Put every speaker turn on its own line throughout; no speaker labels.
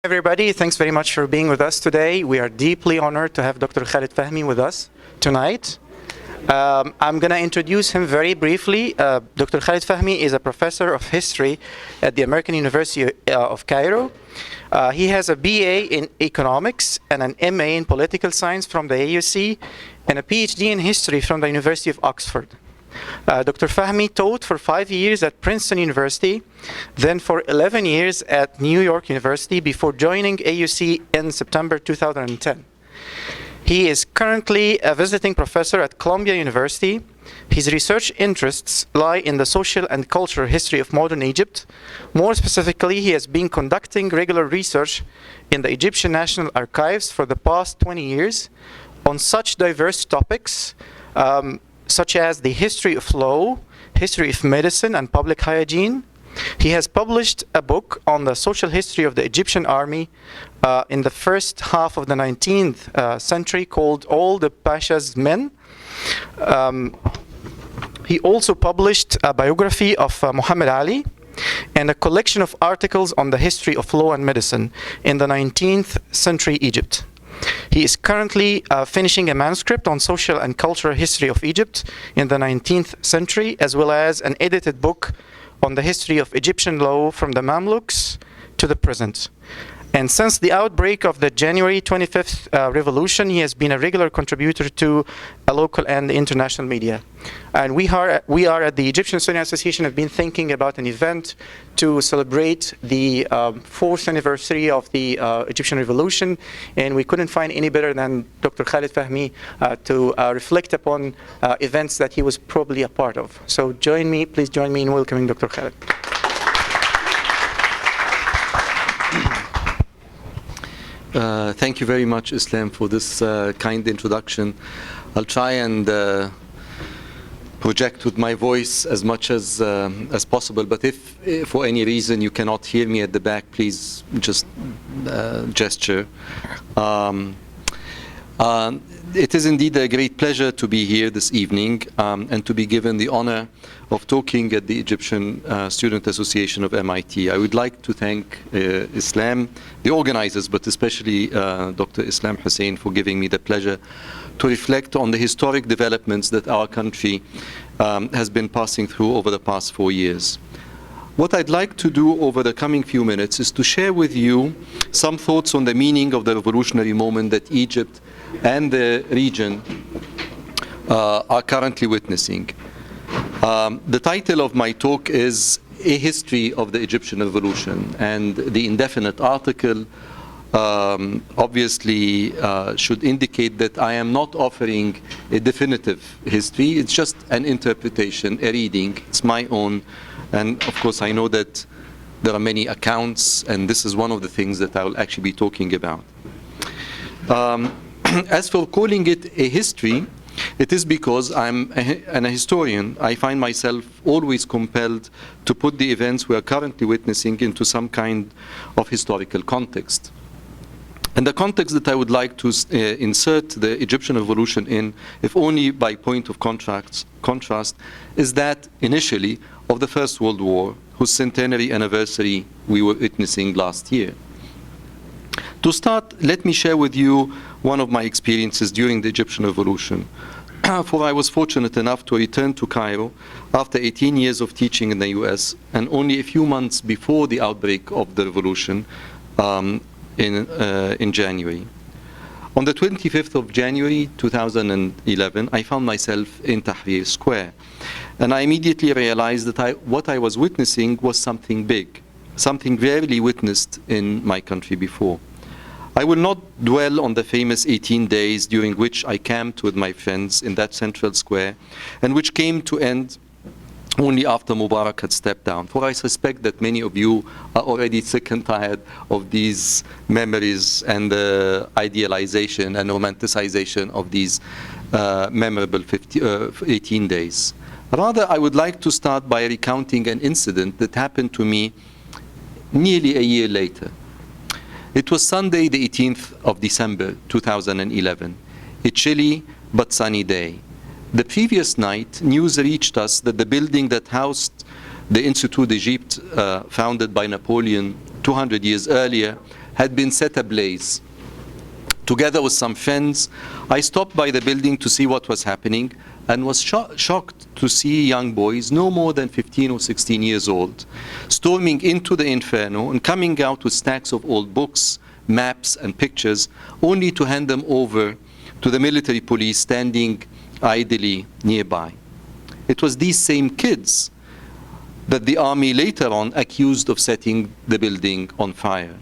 Everybody, thanks very much for being with us today. We are deeply honored to have Dr. Khaled Fahmy with us tonight. I'm going to introduce him very briefly. Dr. Khaled Fahmy is a professor of history at the American University of Cairo. He has a BA in economics and an MA in political science from the AUC and a PhD in history from the University of Oxford. Dr. Fahmy taught for 5 years at Princeton University, then for 11 years at New York University before joining AUC in September 2010. He is currently a visiting professor at Columbia University. His research interests lie in the social and cultural history of modern Egypt. More specifically, he has been conducting regular research in the Egyptian National Archives for the past 20 years on such diverse topics such as the history of law, history of medicine and public hygiene. He has published a book on the social history of the Egyptian army in the first half of the 19th century called All the Pasha's Men. He also published a biography of Muhammad Ali and a collection of articles on the history of law and medicine in the 19th century Egypt. He is currently finishing a manuscript on social and cultural history of Egypt in the 19th century, as well as an edited book on the history of Egyptian law from the Mamluks to the present. And since the outbreak of the January 25th revolution, he has been a regular contributor to a local and international media. And we are at the Egyptian Student Association have been thinking about an event to celebrate the 4th anniversary of the Egyptian revolution, and we couldn't find any better than Dr. Khaled Fahmy to reflect upon events that he was probably a part of. So please join me in welcoming Dr. Khaled.
Thank you very much, Islam, for this kind introduction. I'll try and project with my voice as much as possible, but if for any reason you cannot hear me at the back, please just gesture. It is indeed a great pleasure to be here this evening and to be given the honor of talking at the Egyptian Student Association of MIT. I would like to thank Islam, the organizers, but especially Dr. Islam Hussein for giving me the pleasure to reflect on the historic developments that our country has been passing through over the past 4 years. What I'd like to do over the coming few minutes is to share with you some thoughts on the meaning of the revolutionary moment that Egypt and the region are currently witnessing. The title of my talk is A History of the Egyptian Revolution, and the indefinite article obviously should indicate that I am not offering a definitive history. It's just an interpretation, a reading. It's my own, and of course I know that there are many accounts, and this is one of the things that I will actually be talking about. As for calling it a history, it is because I'm a historian. I find myself always compelled to put the events we are currently witnessing into some kind of historical context. And the context that I would like to insert the Egyptian revolution in, if only by point of contrast, is that initially of the First World War, whose centenary anniversary we were witnessing last year. To start, let me share with you one of my experiences during the Egyptian Revolution. For I was fortunate enough to return to Cairo after 18 years of teaching in the US, and only a few months before the outbreak of the revolution in January. On the 25th of January 2011, I found myself in Tahrir Square, and I immediately realized that what I was witnessing was something big, something rarely witnessed in my country before. I will not dwell on the famous 18 days during which I camped with my friends in that central square, and which came to end only after Mubarak had stepped down, for I suspect that many of you are already sick and tired of these memories and the idealization and romanticization of these memorable 18 days. Rather, I would like to start by recounting an incident that happened to me nearly a year later. It was Sunday, the 18th of December, 2011, a chilly but sunny day. The previous night, news reached us that the building that housed the Institut d'Egypte, founded by Napoleon 200 years earlier, had been set ablaze. Together with some friends, I stopped by the building to see what was happening and was shocked to see young boys, no more than 15 or 16 years old, storming into the inferno and coming out with stacks of old books, maps, and pictures, only to hand them over to the military police standing idly nearby. It was these same kids that the army later on accused of setting the building on fire.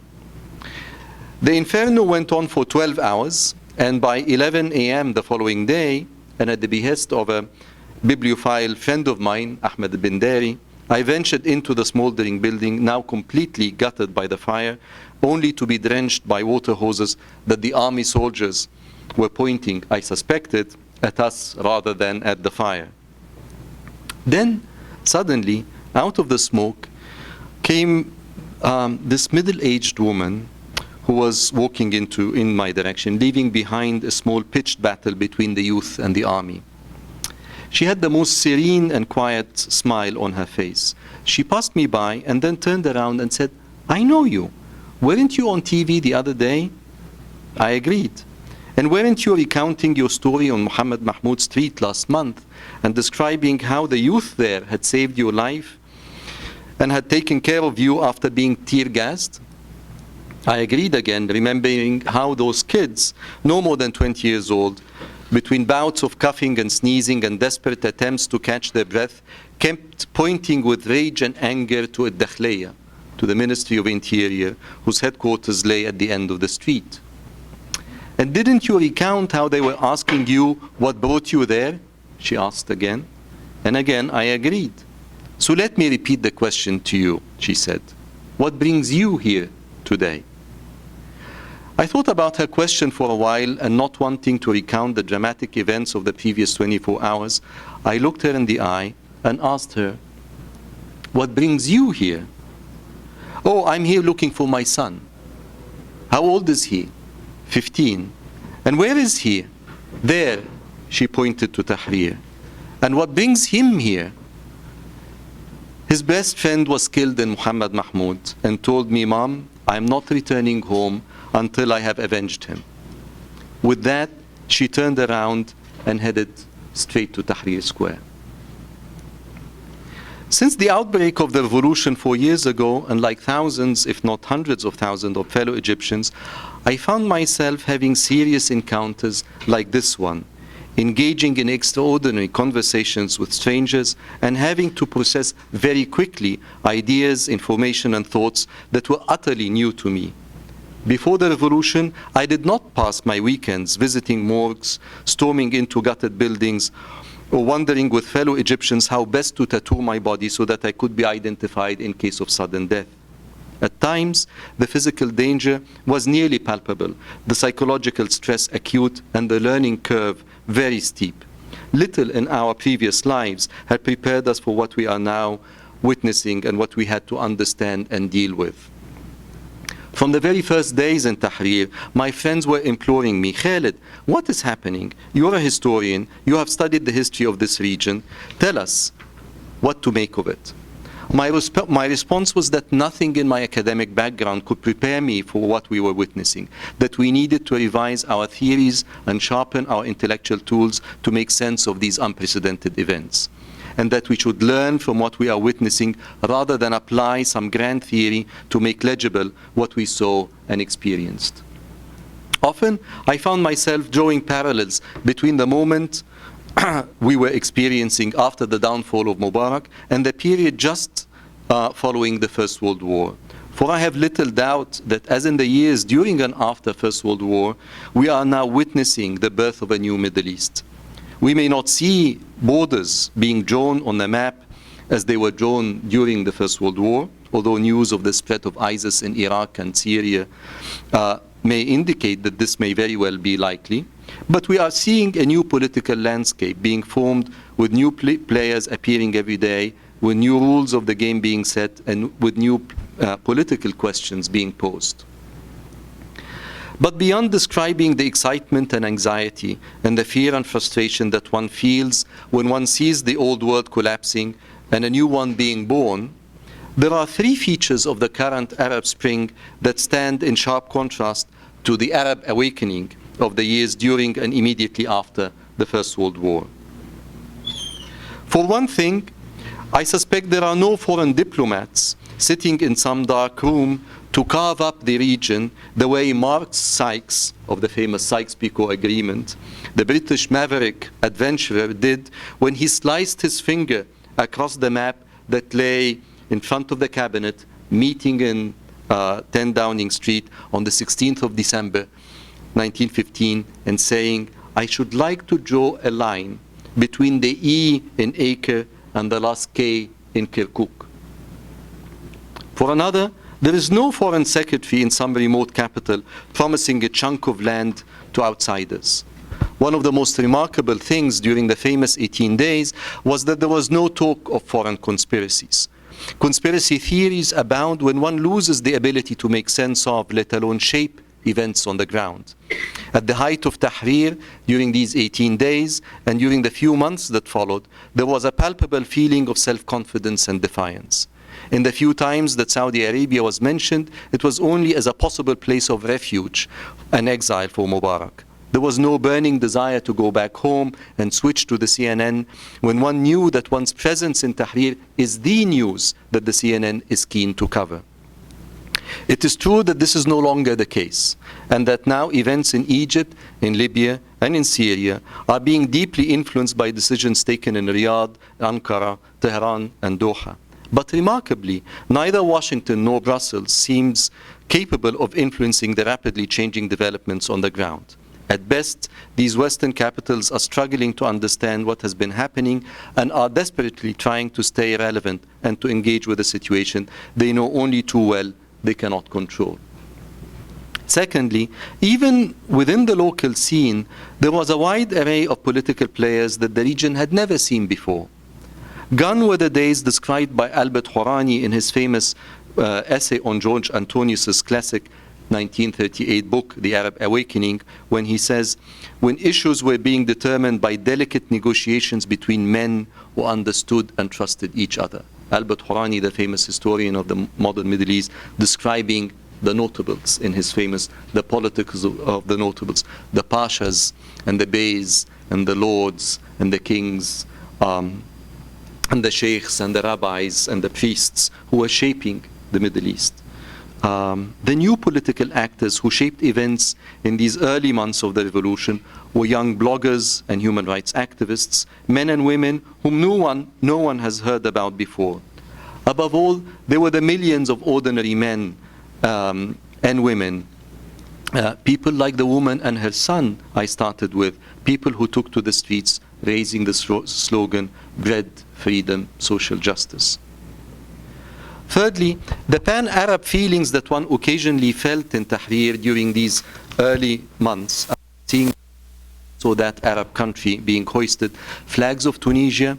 The inferno went on for 12 hours, and by 11 a.m. the following day, and at the behest of a bibliophile friend of mine, Ahmed Bindari, I ventured into the smoldering building, now completely gutted by the fire, only to be drenched by water hoses that the army soldiers were pointing, I suspected, at us rather than at the fire. Then, suddenly, out of the smoke came this middle-aged woman who was walking in my direction, leaving behind a small pitched battle between the youth and the army. She had the most serene and quiet smile on her face. She passed me by and then turned around and said, "I know you. Weren't you on TV the other day?" I agreed. "And weren't you recounting your story on Muhammad Mahmud Street last month and describing how the youth there had saved your life and had taken care of you after being tear-gassed?" I agreed again, remembering how those kids, no more than 20 years old, between bouts of coughing and sneezing and desperate attempts to catch their breath, kept pointing with rage and anger to Ad-Dakhliya, to the Ministry of Interior, whose headquarters lay at the end of the street. "And didn't you recount how they were asking you what brought you there?" she asked again. And again I agreed. "So let me repeat the question to you," she said. "What brings you here today?" I thought about her question for a while, and not wanting to recount the dramatic events of the previous 24 hours, I looked her in the eye and asked her, "What brings you here?" "Oh, I'm here looking for my son." "How old is he?" 15. "And where is he?" "There," she pointed to Tahrir. "And what brings him here?" "His best friend was killed in Muhammad Mahmud and told me, 'Mom, I'm not returning home until I have avenged him.'" With that, she turned around and headed straight to Tahrir Square. Since the outbreak of the revolution 4 years ago, and like thousands, if not hundreds of thousands of fellow Egyptians, I found myself having serious encounters like this one, engaging in extraordinary conversations with strangers and having to process very quickly ideas, information, and thoughts that were utterly new to me. Before the revolution, I did not pass my weekends visiting morgues, storming into gutted buildings, or wondering with fellow Egyptians how best to tattoo my body so that I could be identified in case of sudden death. At times, the physical danger was nearly palpable, the psychological stress acute, and the learning curve very steep. Little in our previous lives had prepared us for what we are now witnessing and what we had to understand and deal with. From the very first days in Tahrir, my friends were imploring me, "Khaled, what is happening? You're a historian. You have studied the history of this region. Tell us what to make of it." My response was that nothing in my academic background could prepare me for what we were witnessing, that we needed to revise our theories and sharpen our intellectual tools to make sense of these unprecedented events, and that we should learn from what we are witnessing rather than apply some grand theory to make legible what we saw and experienced. Often, I found myself drawing parallels between the moment we were experiencing after the downfall of Mubarak and the period just following the First World War. For I have little doubt that as in the years during and after First World War, we are now witnessing the birth of a new Middle East. We may not see borders being drawn on the map as they were drawn during the First World War, although news of the spread of ISIS in Iraq and Syria may indicate that this may very well be likely. But we are seeing a new political landscape being formed with new players appearing every day, with new rules of the game being set, and with new political questions being posed. But beyond describing the excitement and anxiety and the fear and frustration that one feels when one sees the old world collapsing and a new one being born, There are three features of the current Arab Spring that stand in sharp contrast to the Arab awakening of the years during and immediately after the First World War. For one thing, I suspect there are no foreign diplomats sitting in some dark room to carve up the region the way Mark Sykes, of the famous Sykes-Picot Agreement, the British maverick adventurer, did when he sliced his finger across the map that lay in front of the cabinet, meeting in 10 Downing Street on the 16th of December, 1915, and saying, I should like to draw a line between the E in Acre and the last K in Kirkuk. For another, there is no foreign secretary in some remote capital promising a chunk of land to outsiders. One of the most remarkable things during the famous 18 days was that there was no talk of foreign conspiracies. Conspiracy theories abound when one loses the ability to make sense of, let alone shape, events on the ground. At the height of Tahrir, during these 18 days, and during the few months that followed, there was a palpable feeling of self-confidence and defiance. In the few times that Saudi Arabia was mentioned, it was only as a possible place of refuge and exile for Mubarak. There was no burning desire to go back home and switch to the CNN when one knew that one's presence in Tahrir is the news that the CNN is keen to cover. It is true that this is no longer the case, and that now events in Egypt, in Libya, and in Syria are being deeply influenced by decisions taken in Riyadh, Ankara, Tehran, and Doha. But remarkably, neither Washington nor Brussels seems capable of influencing the rapidly changing developments on the ground. At best, these Western capitals are struggling to understand what has been happening and are desperately trying to stay relevant and to engage with a situation they know only too well they cannot control. Secondly, even within the local scene, there was a wide array of political players that the region had never seen before. Gone were the days described by Albert Hourani in his famous essay on George Antonius's classic 1938 book, The Arab Awakening, when he says, when issues were being determined by delicate negotiations between men who understood and trusted each other. Albert Hourani, the famous historian of the modern Middle East, describing the notables in his famous The Politics of the Notables, the pashas and the beys and the lords and the kings, and the sheikhs and the rabbis and the priests who were shaping the Middle East. The new political actors who shaped events in these early months of the revolution were young bloggers and human rights activists, men and women whom no one has heard about before. Above all, there were the millions of ordinary men and women, people like the woman and her son I started with, people who took to the streets raising the slogan, bread, freedom, social justice. Thirdly, the pan-Arab feelings that one occasionally felt in Tahrir during these early months, seeing so that Arab country being hoisted, flags of Tunisia,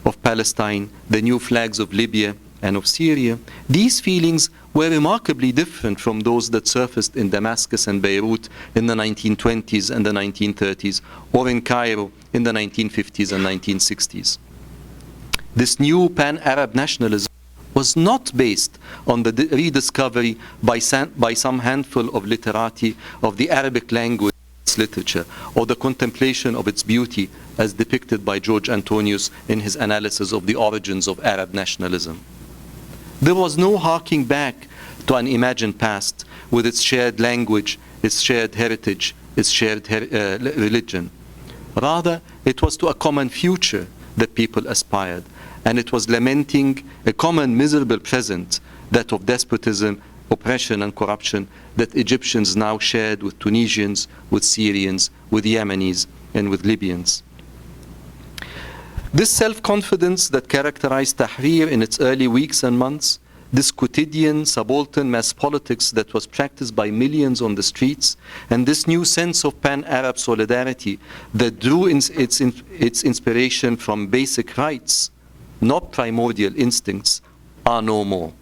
of Palestine, the new flags of Libya and of Syria, these feelings were remarkably different from those that surfaced in Damascus and Beirut in the 1920s and the 1930s, or in Cairo in the 1950s and 1960s. This new pan-Arab nationalism was not based on the rediscovery by some handful of literati of the Arabic language, its literature, or the contemplation of its beauty as depicted by George Antonius in his analysis of the origins of Arab nationalism. There was no harking back to an imagined past with its shared language, its shared heritage, its shared religion. Rather, it was to a common future that people aspired, and it was lamenting a common miserable present, that of despotism, oppression and corruption, that Egyptians now shared with Tunisians, with Syrians, with Yemenis, and with Libyans. This self-confidence that characterized Tahrir in its early weeks and months, this quotidian subaltern mass politics that was practiced by millions on the streets, and this new sense of pan-Arab solidarity that drew its inspiration from basic rights, not primordial instincts, are no more.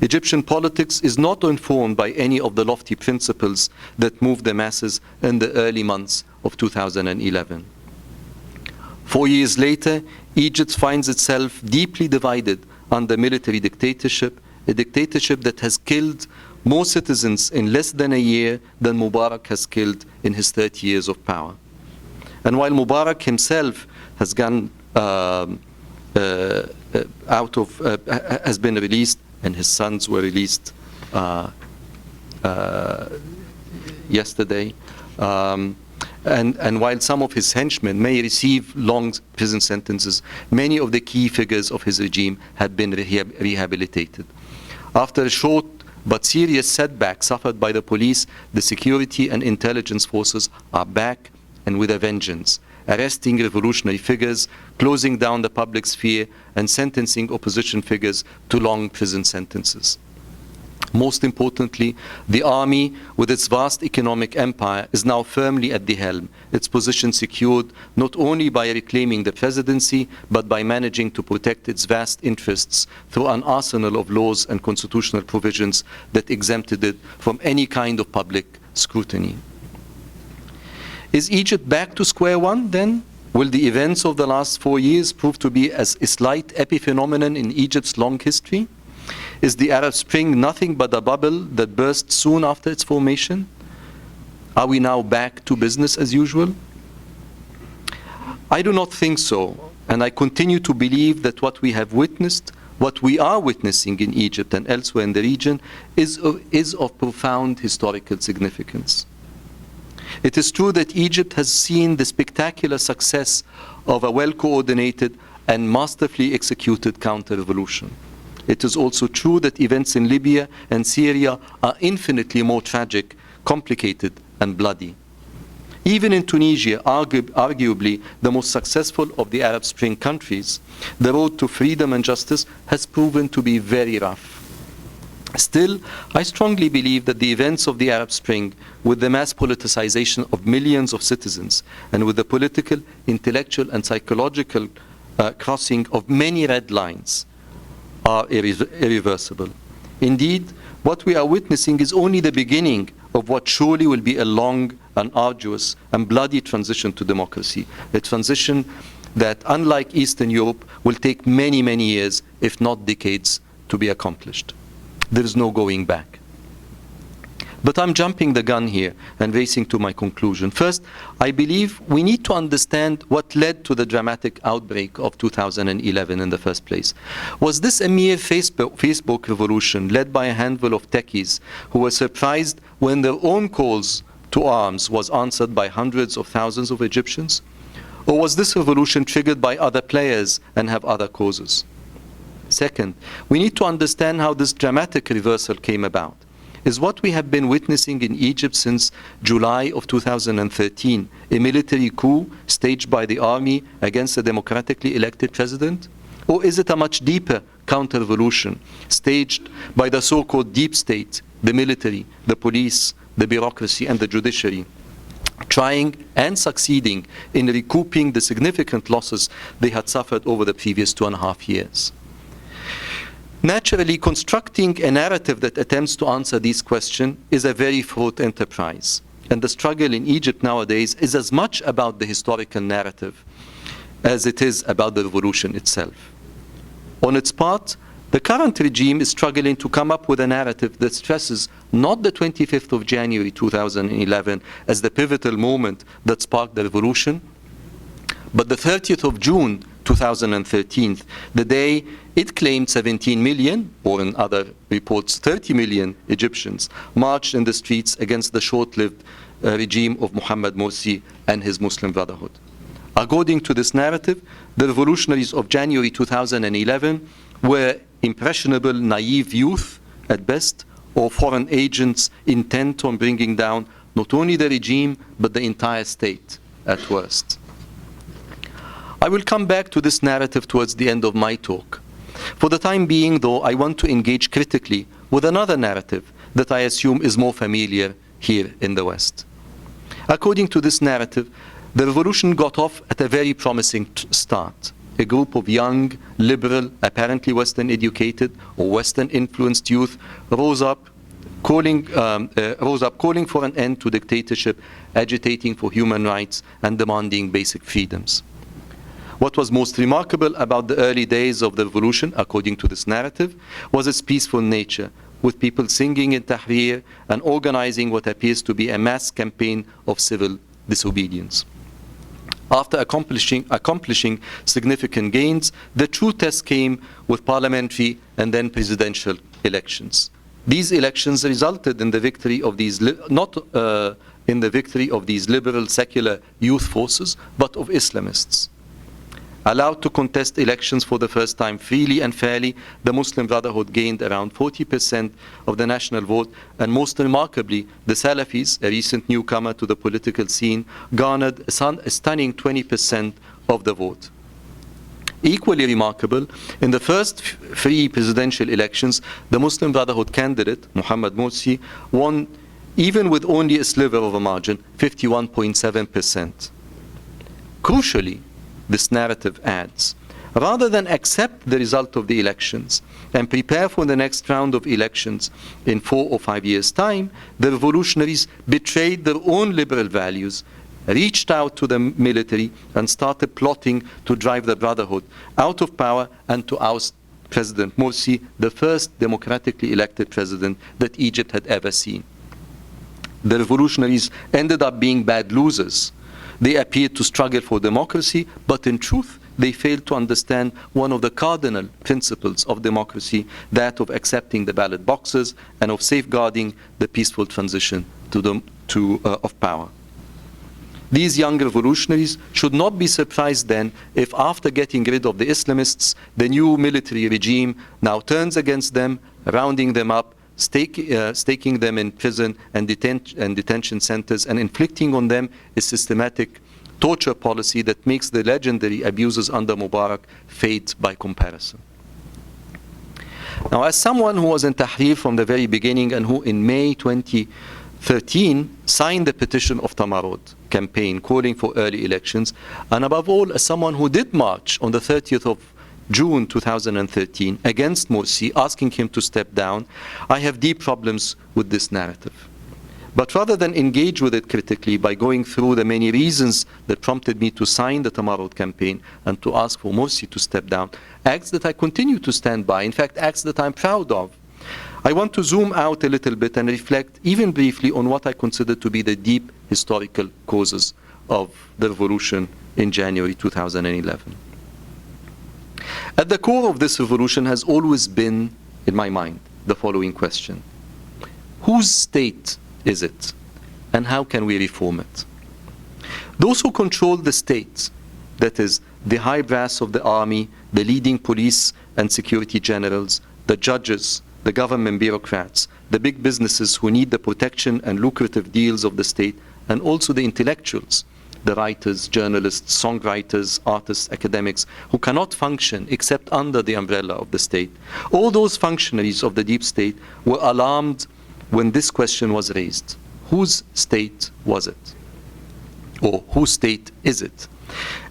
Egyptian politics is not informed by any of the lofty principles that moved the masses in the early months of 2011. 4 years later, Egypt finds itself deeply divided under military dictatorship, a dictatorship that has killed more citizens in less than a year than Mubarak has killed in his 30 years of power. And while Mubarak himself has gone has been released, and his sons were released yesterday, and while some of his henchmen may receive long prison sentences, many of the key figures of his regime have been rehabilitated. After a short but serious setback suffered by the police, the security and intelligence forces are back and with a vengeance, arresting revolutionary figures, closing down the public sphere, and sentencing opposition figures to long prison sentences. Most importantly, the army, with its vast economic empire, is now firmly at the helm, its position secured not only by reclaiming the presidency, but by managing to protect its vast interests through an arsenal of laws and constitutional provisions that exempted it from any kind of public scrutiny. Is Egypt back to square one, then? Will the events of the last 4 years prove to be as a slight epiphenomenon in Egypt's long history? Is the Arab Spring nothing but a bubble that burst soon after its formation? Are we now back to business as usual? I do not think so, and I continue to believe that what we have witnessed, what we are witnessing in Egypt and elsewhere in the region, is of profound historical significance. It is true that Egypt has seen the spectacular success of a well-coordinated and masterfully executed counter-revolution. It is also true that events in Libya and Syria are infinitely more tragic, complicated, and bloody. Even in Tunisia, arguably the most successful of the Arab Spring countries, the road to freedom and justice has proven to be very rough. Still, I strongly believe that the events of the Arab Spring, with the mass politicization of millions of citizens, and with the political, intellectual, and psychological crossing of many red lines, are irreversible. Indeed, what we are witnessing is only the beginning of what surely will be a long and arduous and bloody transition to democracy, a transition that, unlike Eastern Europe, will take many, many years, if not decades, to be accomplished. There is no going back. But I'm jumping the gun here and racing to my conclusion. First, I believe we need to understand what led to the dramatic outbreak of 2011 in the first place. Was this a mere Facebook revolution led by a handful of techies who were surprised when their own calls to arms was answered by hundreds of thousands of Egyptians? Or was this revolution triggered by other players and have other causes? Second, we need to understand how this dramatic reversal came about. Is what we have been witnessing in Egypt since July of 2013 a military coup staged by the army against a democratically elected president? Or is it a much deeper counter-revolution staged by the so-called deep state, the military, the police, the bureaucracy, and the judiciary, trying and succeeding in recouping the significant losses they had suffered over the previous 2.5 years? Naturally, constructing a narrative that attempts to answer these questions is a very fraught enterprise. And the struggle in Egypt nowadays is as much about the historical narrative as it is about the revolution itself. On its part, the current regime is struggling to come up with a narrative that stresses not the 25th of January 2011 as the pivotal moment that sparked the revolution, but the 30th of June 2013, the day it claimed 17 million, or in other reports 30 million Egyptians, marched in the streets against the short-lived regime of Mohammed Morsi and his Muslim Brotherhood. According to this narrative, the revolutionaries of January 2011 were impressionable, naive youth at best, or foreign agents intent on bringing down not only the regime, but the entire state at worst. I will come back to this narrative towards the end of my talk. For the time being, though, I want to engage critically with another narrative that I assume is more familiar here in the West. According to this narrative, the revolution got off at a very promising start. A group of young, liberal, apparently Western educated or Western influenced youth rose up calling for an end to dictatorship, agitating for human rights and demanding basic freedoms. What was most remarkable about the early days of the revolution, according to this narrative, was its peaceful nature, with people singing in Tahrir and organizing what appears to be a mass campaign of civil disobedience. After accomplishing significant gains, the true test came with parliamentary and then presidential elections. These elections resulted in the victory of these, in the victory of these liberal secular youth forces, but of Islamists. Allowed to contest elections for the first time freely and fairly, the Muslim Brotherhood gained around 40% of the national vote, and most remarkably, the Salafis, a recent newcomer to the political scene, garnered a stunning 20% of the vote. Equally remarkable, in the first free presidential elections, the Muslim Brotherhood candidate, Muhammad Morsi, won, even with only a sliver of a margin, 51.7%. Crucially, this narrative adds, rather than accept the result of the elections and prepare for the next round of elections in 4 or 5 years' time, the revolutionaries betrayed their own liberal values, reached out to the military, and started plotting to drive the Brotherhood out of power and to oust President Morsi, the first democratically elected president that Egypt had ever seen. The revolutionaries ended up being bad losers. They appeared to struggle for democracy, but in truth, they failed to understand one of the cardinal principles of democracy, that of accepting the ballot boxes and of safeguarding the peaceful transition of power. These young revolutionaries should not be surprised then if, after getting rid of the Islamists, the new military regime now turns against them, rounding them up, staking them in prison and detention centers, and inflicting on them a systematic torture policy that makes the legendary abuses under Mubarak fade by comparison. Now, as someone who was in Tahrir from the very beginning and who in May 2013 signed the petition of Tamarod campaign calling for early elections, and above all as someone who did march on the 30th of June 2013 against Morsi, asking him to step down, I have deep problems with this narrative. But rather than engage with it critically by going through the many reasons that prompted me to sign the Tamarod campaign and to ask for Morsi to step down, acts that I continue to stand by, in fact acts that I'm proud of, I want to zoom out a little bit and reflect even briefly on what I consider to be the deep historical causes of the revolution in January 2011. At the core of this revolution has always been, in my mind, the following question: whose state is it, and how can we reform it? Those who control the state, that is, the high brass of the army, the leading police and security generals, the judges, the government bureaucrats, the big businesses who need the protection and lucrative deals of the state, and also the intellectuals, the writers, journalists, songwriters, artists, academics, who cannot function except under the umbrella of the state. All those functionaries of the deep state were alarmed when this question was raised. Whose state was it? Or whose state is it?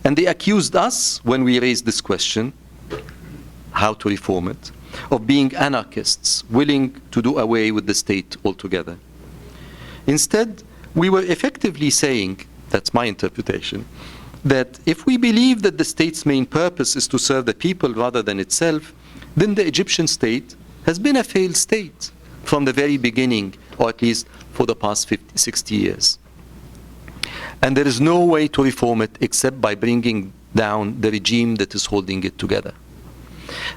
And they accused us, when we raised this question, how to reform it, of being anarchists, willing to do away with the state altogether. Instead, we were effectively saying, that's my interpretation, that if we believe that the state's main purpose is to serve the people rather than itself, then the Egyptian state has been a failed state from the very beginning, or at least for the past 50, 60 years. And there is no way to reform it except by bringing down the regime that is holding it together.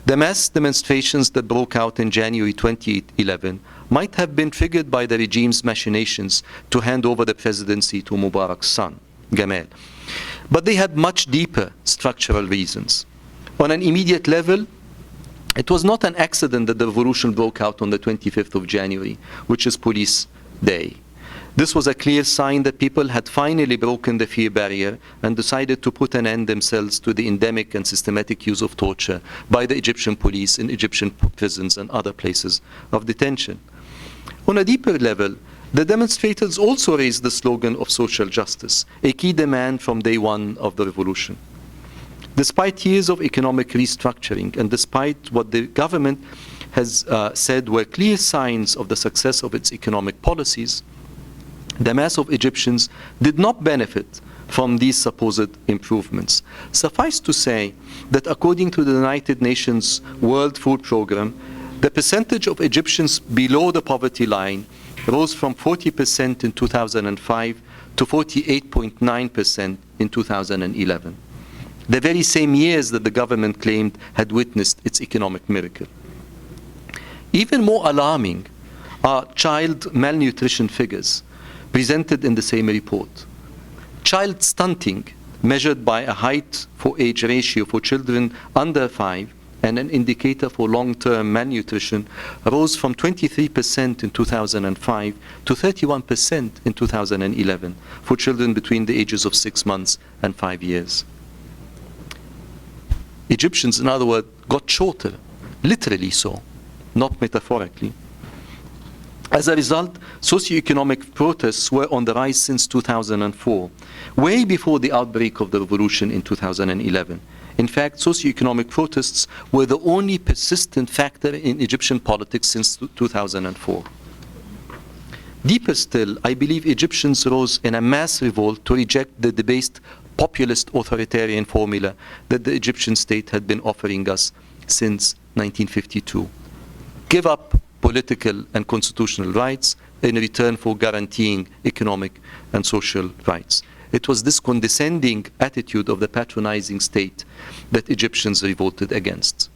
The mass demonstrations that broke out in January 2011 might have been triggered by the regime's machinations to hand over the presidency to Mubarak's son, Gamal. But they had much deeper structural reasons. On an immediate level, it was not an accident that the revolution broke out on the 25th of January, which is Police Day. This was a clear sign that people had finally broken the fear barrier and decided to put an end themselves to the endemic and systematic use of torture by the Egyptian police in Egyptian prisons and other places of detention. On a deeper level, the demonstrators also raised the slogan of social justice, a key demand from day one of the revolution. Despite years of economic restructuring and despite what the government has said were clear signs of the success of its economic policies, the mass of Egyptians did not benefit from these supposed improvements. Suffice to say that according to the United Nations World Food Programme, the percentage of Egyptians below the poverty line rose from 40% in 2005 to 48.9% in 2011. The very same years that the government claimed had witnessed its economic miracle. Even more alarming are child malnutrition figures presented in the same report. Child stunting, measured by a height for age ratio for children under 5 and an indicator for long-term malnutrition, rose from 23% in 2005 to 31% in 2011 for children between the ages of 6 months and 5 years. Egyptians, in other words, got shorter, literally so, not metaphorically. As a result, socioeconomic protests were on the rise since 2004, way before the outbreak of the revolution in 2011. In fact, socioeconomic protests were the only persistent factor in Egyptian politics since 2004. Deeper still, I believe Egyptians rose in a mass revolt to reject the debased populist authoritarian formula that the Egyptian state had been offering us since 1952. Give up political and constitutional rights in return for guaranteeing economic and social rights. It was this condescending attitude of the patronizing state that Egyptians revolted against.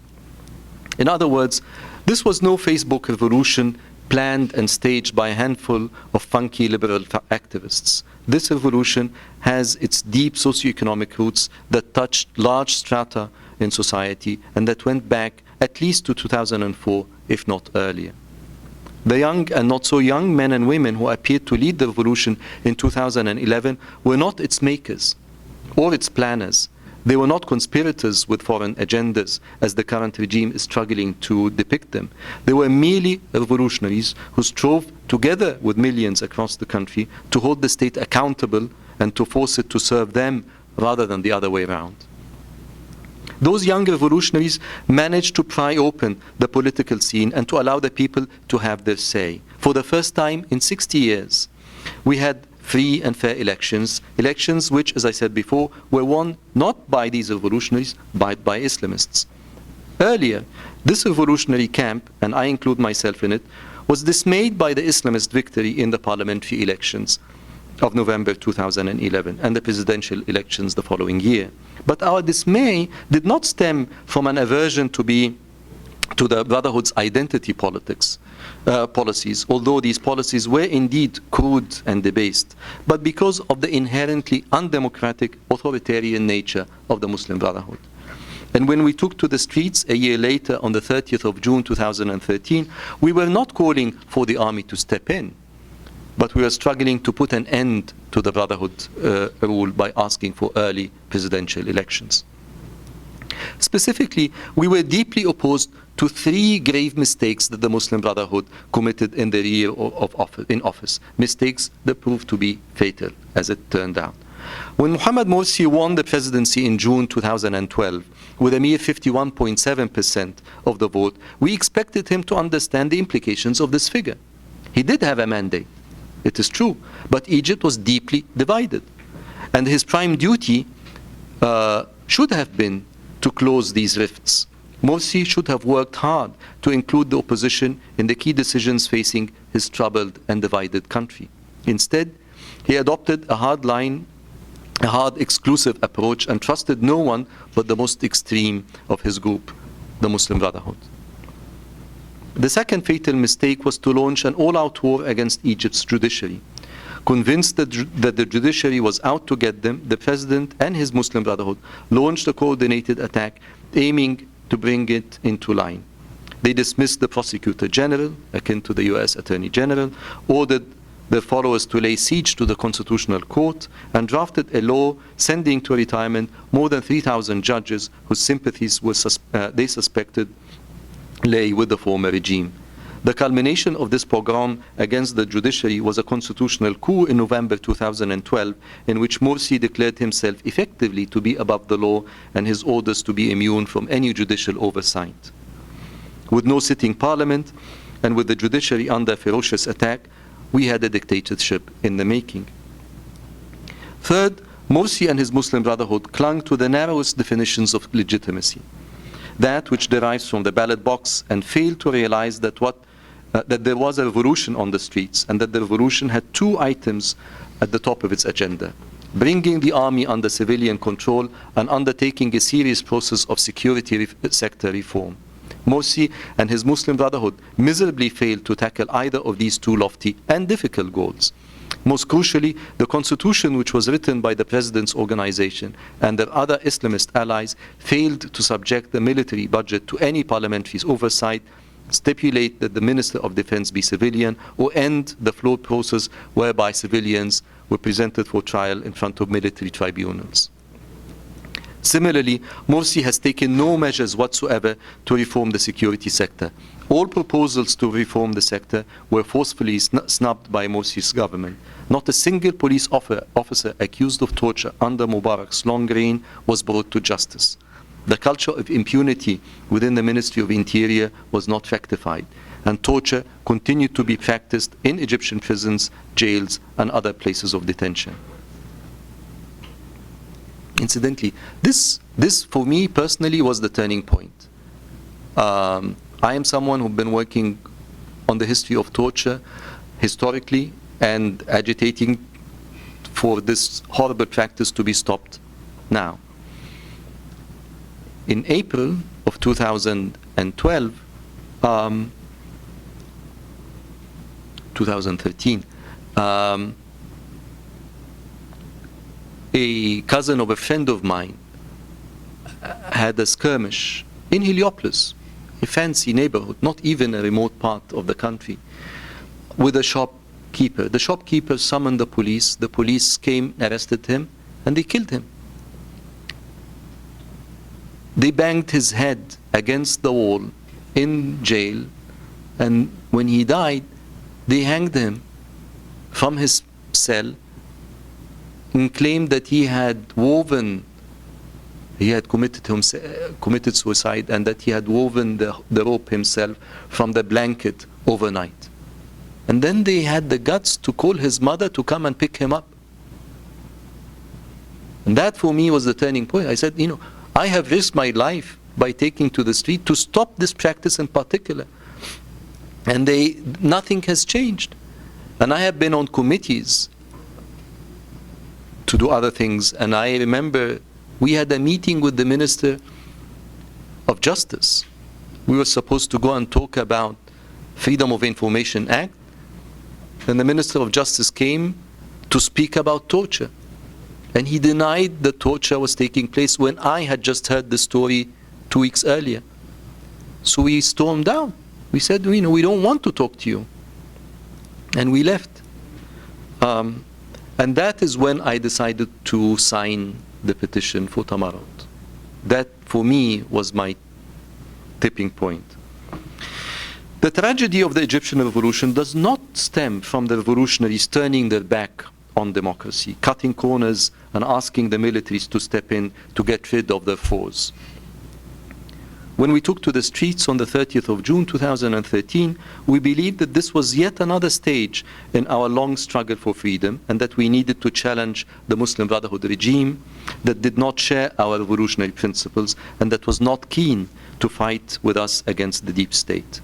In other words, this was no Facebook revolution planned and staged by a handful of funky liberal activists. This revolution has its deep socioeconomic roots that touched large strata in society and that went back at least to 2004, if not earlier. The young and not so young men and women who appeared to lead the revolution in 2011 were not its makers or its planners. They were not conspirators with foreign agendas, as the current regime is struggling to depict them. They were merely revolutionaries who strove, together with millions across the country, to hold the state accountable and to force it to serve them rather than the other way around. Those young revolutionaries managed to pry open the political scene and to allow the people to have their say. For the first time in 60 years, we had free and fair elections, elections which, as I said before, were won not by these revolutionaries, but by Islamists. Earlier, this revolutionary camp, and I include myself in it, was dismayed by the Islamist victory in the parliamentary elections of November 2011 and the presidential elections the following year. But our dismay did not stem from an aversion to the Brotherhood's identity policies, although these policies were indeed crude and debased, but because of the inherently undemocratic, authoritarian nature of the Muslim Brotherhood. And when we took to the streets a year later, on the 30th of June 2013, we were not calling for the army to step in, but we were struggling to put an end to the Brotherhood rule by asking for early presidential elections. Specifically, we were deeply opposed to 3 grave mistakes that the Muslim Brotherhood committed in their year in office, mistakes that proved to be fatal, as it turned out. When Mohamed Morsi won the presidency in June 2012 with a mere 51.7% of the vote, we expected him to understand the implications of this figure. He did have a mandate, it is true, but Egypt was deeply divided. And his prime duty should have been to close these rifts. Morsi should have worked hard to include the opposition in the key decisions facing his troubled and divided country. Instead, he adopted a hard exclusive approach and trusted no one but the most extreme of his group, the Muslim Brotherhood. The second fatal mistake was to launch an all-out war against Egypt's judiciary. Convinced that the judiciary was out to get them, the president and his Muslim Brotherhood launched a coordinated attack aiming to bring it into line. They dismissed the prosecutor general, akin to the US Attorney General, ordered their followers to lay siege to the Constitutional Court, and drafted a law sending to retirement more than 3,000 judges whose sympathies were they suspected lay with the former regime. The culmination of this pogrom against the judiciary was a constitutional coup in November 2012, in which Morsi declared himself effectively to be above the law and his orders to be immune from any judicial oversight. With no sitting parliament and with the judiciary under ferocious attack, we had a dictatorship in the making. Third, Morsi and his Muslim Brotherhood clung to the narrowest definitions of legitimacy, that which derives from the ballot box, and failed to realize that that there was a revolution on the streets, and that the revolution had two items at the top of its agenda: bringing the army under civilian control and undertaking a serious process of security sector reform. Morsi and his Muslim Brotherhood miserably failed to tackle either of these two lofty and difficult goals. Most crucially, the constitution, which was written by the president's organization and their other Islamist allies, failed to subject the military budget to any parliamentary oversight, stipulate that the Minister of Defense be civilian, or end the flawed process whereby civilians were presented for trial in front of military tribunals. Similarly, Morsi has taken no measures whatsoever to reform the security sector. All proposals to reform the sector were forcefully snubbed by Morsi's government. Not a single police officer accused of torture under Mubarak's long reign was brought to justice. The culture of impunity within the Ministry of Interior was not rectified, and torture continued to be practiced in Egyptian prisons, jails, and other places of detention. Incidentally, this for me personally was the turning point. I am someone who's been working on the history of torture historically and agitating for this horrible practice to be stopped now. In April of 2012, 2013, a cousin of a friend of mine had a skirmish in Heliopolis, a fancy neighborhood, not even a remote part of the country, with a shopkeeper. The shopkeeper summoned the police came, arrested him, and they killed him. They banged his head against the wall in jail, and when he died, they hanged him from his cell and claimed that he had committed suicide, and that he had woven the rope himself from the blanket overnight. And then they had the guts to call his mother to come and pick him up. And that for me was the turning point. I said, I have risked my life by taking to the street to stop this practice in particular. And nothing has changed. And I have been on committees to do other things. And I remember we had a meeting with the Minister of Justice. We were supposed to go and talk about Freedom of Information Act. And the Minister of Justice came to speak about torture. And he denied that torture was taking place when I had just heard the story 2 weeks earlier. So we stormed out. We said, we don't want to talk to you. And we left. And that is when I decided to sign the petition for Tamarut. That, for me, was my tipping point. The tragedy of the Egyptian revolution does not stem from the revolutionaries turning their back on democracy, cutting corners and asking the militaries to step in to get rid of their foes. When we took to the streets on the 30th of June 2013, we believed that this was yet another stage in our long struggle for freedom, and that we needed to challenge the Muslim Brotherhood regime that did not share our revolutionary principles and that was not keen to fight with us against the deep state.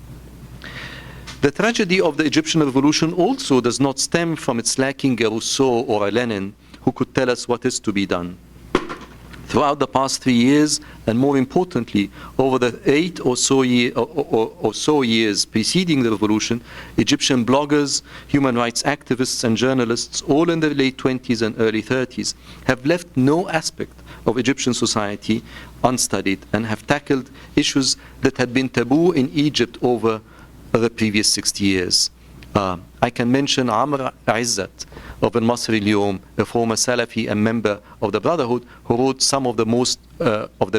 The tragedy of the Egyptian revolution also does not stem from its lacking a Rousseau or a Lenin who could tell us what is to be done. Throughout the past 3 years, and more importantly, over the 8 or so years preceding the revolution, Egyptian bloggers, human rights activists, and journalists, all in their late 20s and early 30s, have left no aspect of Egyptian society unstudied and have tackled issues that had been taboo in Egypt over the previous 60 years. I can mention Amr Izzat of Al-Masri al-Yawm, a former Salafi and member of the Brotherhood, who wrote some of the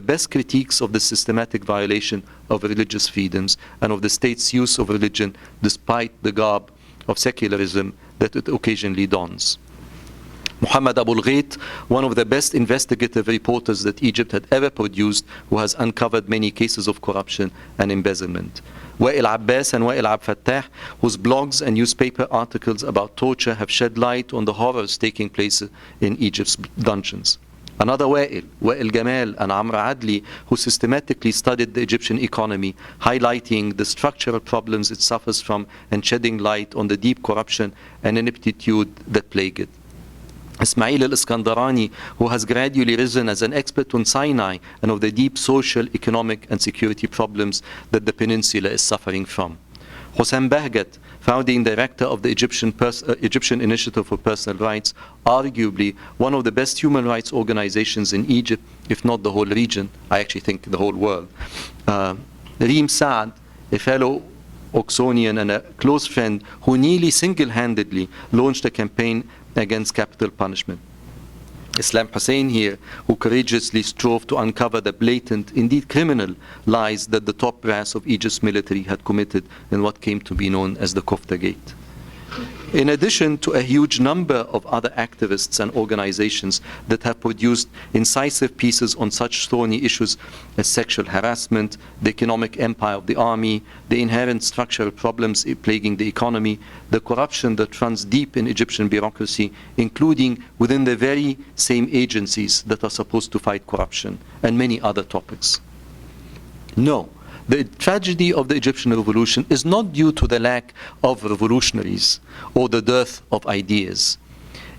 best critiques of the systematic violation of religious freedoms and of the state's use of religion despite the garb of secularism that it occasionally dons. Muhammad Abu al-Ghait, one of the best investigative reporters that Egypt had ever produced, who has uncovered many cases of corruption and embezzlement. Wa'il Abbas and Wa'il Abd Fattah, whose blogs and newspaper articles about torture have shed light on the horrors taking place in Egypt's dungeons. Another Wa'il Gamal and Amr Adli, who systematically studied the Egyptian economy, highlighting the structural problems it suffers from and shedding light on the deep corruption and ineptitude that plague it. Ismail al-Iskandarani, who has gradually risen as an expert on Sinai and of the deep social, economic and security problems that the peninsula is suffering from. Hossein Bahgat, founding director of the Egyptian Initiative for Personal Rights, arguably one of the best human rights organizations in Egypt, if not the whole region, I actually think the whole world. Reem Saad, a fellow Oxonian and a close friend who nearly single-handedly launched a campaign against capital punishment. Islam Hussein here, who courageously strove to uncover the blatant, indeed criminal, lies that the top brass of Egypt's military had committed in what came to be known as the Kofta Gate. In addition to a huge number of other activists and organizations that have produced incisive pieces on such thorny issues as sexual harassment, the economic empire of the army, the inherent structural problems plaguing the economy, the corruption that runs deep in Egyptian bureaucracy, including within the very same agencies that are supposed to fight corruption, and many other topics. No. The tragedy of the Egyptian revolution is not due to the lack of revolutionaries or the dearth of ideas.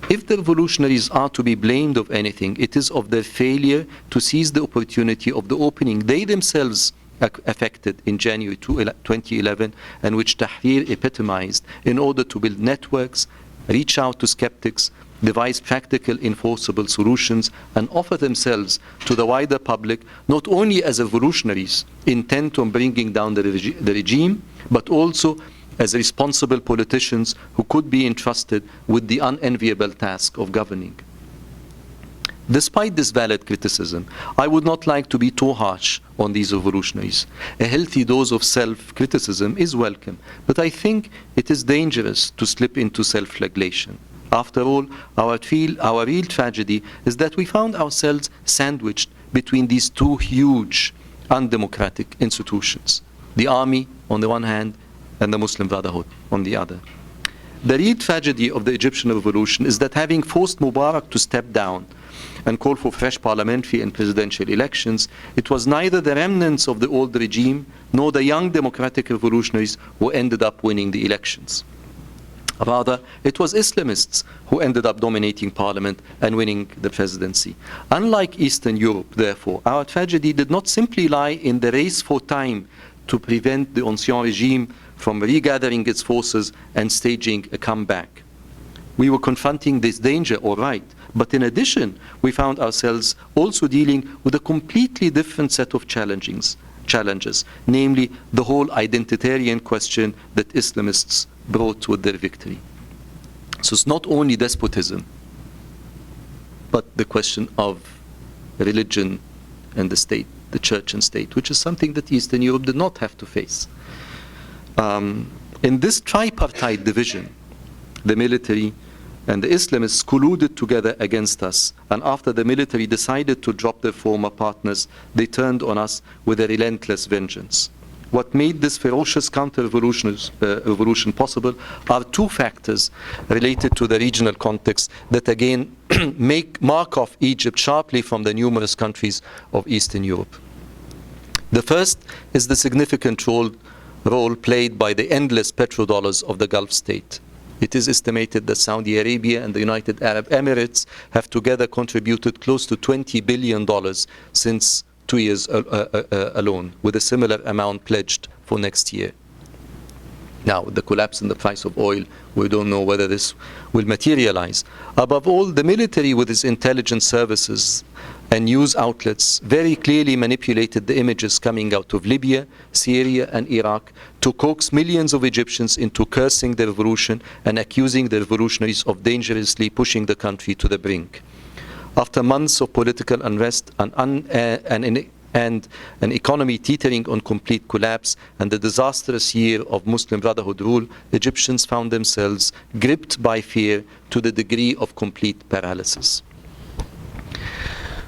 If the revolutionaries are to be blamed of anything, it is of their failure to seize the opportunity of the opening they themselves affected in January 2011, and which Tahrir epitomized, in order to build networks, reach out to skeptics, devise practical enforceable solutions, and offer themselves to the wider public not only as revolutionaries intent on bringing down the regime, but also as responsible politicians who could be entrusted with the unenviable task of governing. Despite this valid criticism, I would not like to be too harsh on these revolutionaries. A healthy dose of self-criticism is welcome, but I think it is dangerous to slip into self-flagellation. After all, our real tragedy is that we found ourselves sandwiched between these two huge, undemocratic institutions, the army on the one hand and the Muslim Brotherhood on the other. The real tragedy of the Egyptian revolution is that, having forced Mubarak to step down and call for fresh parliamentary and presidential elections, it was neither the remnants of the old regime nor the young democratic revolutionaries who ended up winning the elections. Rather, it was Islamists who ended up dominating parliament and winning the presidency. Unlike Eastern Europe, therefore, our tragedy did not simply lie in the race for time to prevent the ancien regime from regathering its forces and staging a comeback. We were confronting this danger, all right, but in addition, we found ourselves also dealing with a completely different set of challenges, namely the whole identitarian question that Islamists brought with their victory. So it's not only despotism, but the question of religion and the state, the church and state, which is something that Eastern Europe did not have to face. In this tripartite division, the military and the Islamists colluded together against us, and after the military decided to drop their former partners, they turned on us with a relentless vengeance. What made this ferocious counter-revolution possible are two factors related to the regional context that again mark off Egypt sharply from the numerous countries of Eastern Europe. The first is the significant role played by the endless petrodollars of the Gulf state. It is estimated that Saudi Arabia and the United Arab Emirates have together contributed close to $20 billion since 2 years alone, with a similar amount pledged for next year. Now, with the collapse in the price of oil, we don't know whether this will materialize. Above all, the military, with its intelligence services and news outlets, very clearly manipulated the images coming out of Libya, Syria, and Iraq to coax millions of Egyptians into cursing the revolution and accusing the revolutionaries of dangerously pushing the country to the brink. After months of political unrest and and an economy teetering on complete collapse and the disastrous year of Muslim Brotherhood rule, Egyptians found themselves gripped by fear to the degree of complete paralysis.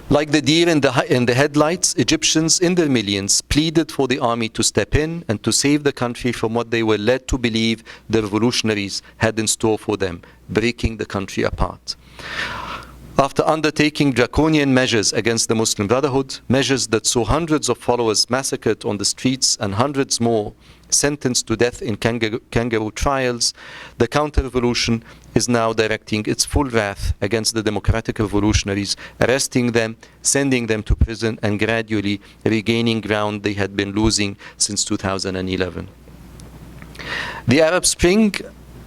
Like the deer in the headlights, Egyptians in their millions pleaded for the army to step in and to save the country from what they were led to believe the revolutionaries had in store for them, breaking the country apart. After undertaking draconian measures against the Muslim Brotherhood, measures that saw hundreds of followers massacred on the streets and hundreds more sentenced to death in kangaroo trials, the counter-revolution is now directing its full wrath against the democratic revolutionaries, arresting them, sending them to prison, and gradually regaining ground they had been losing since 2011. The Arab Spring,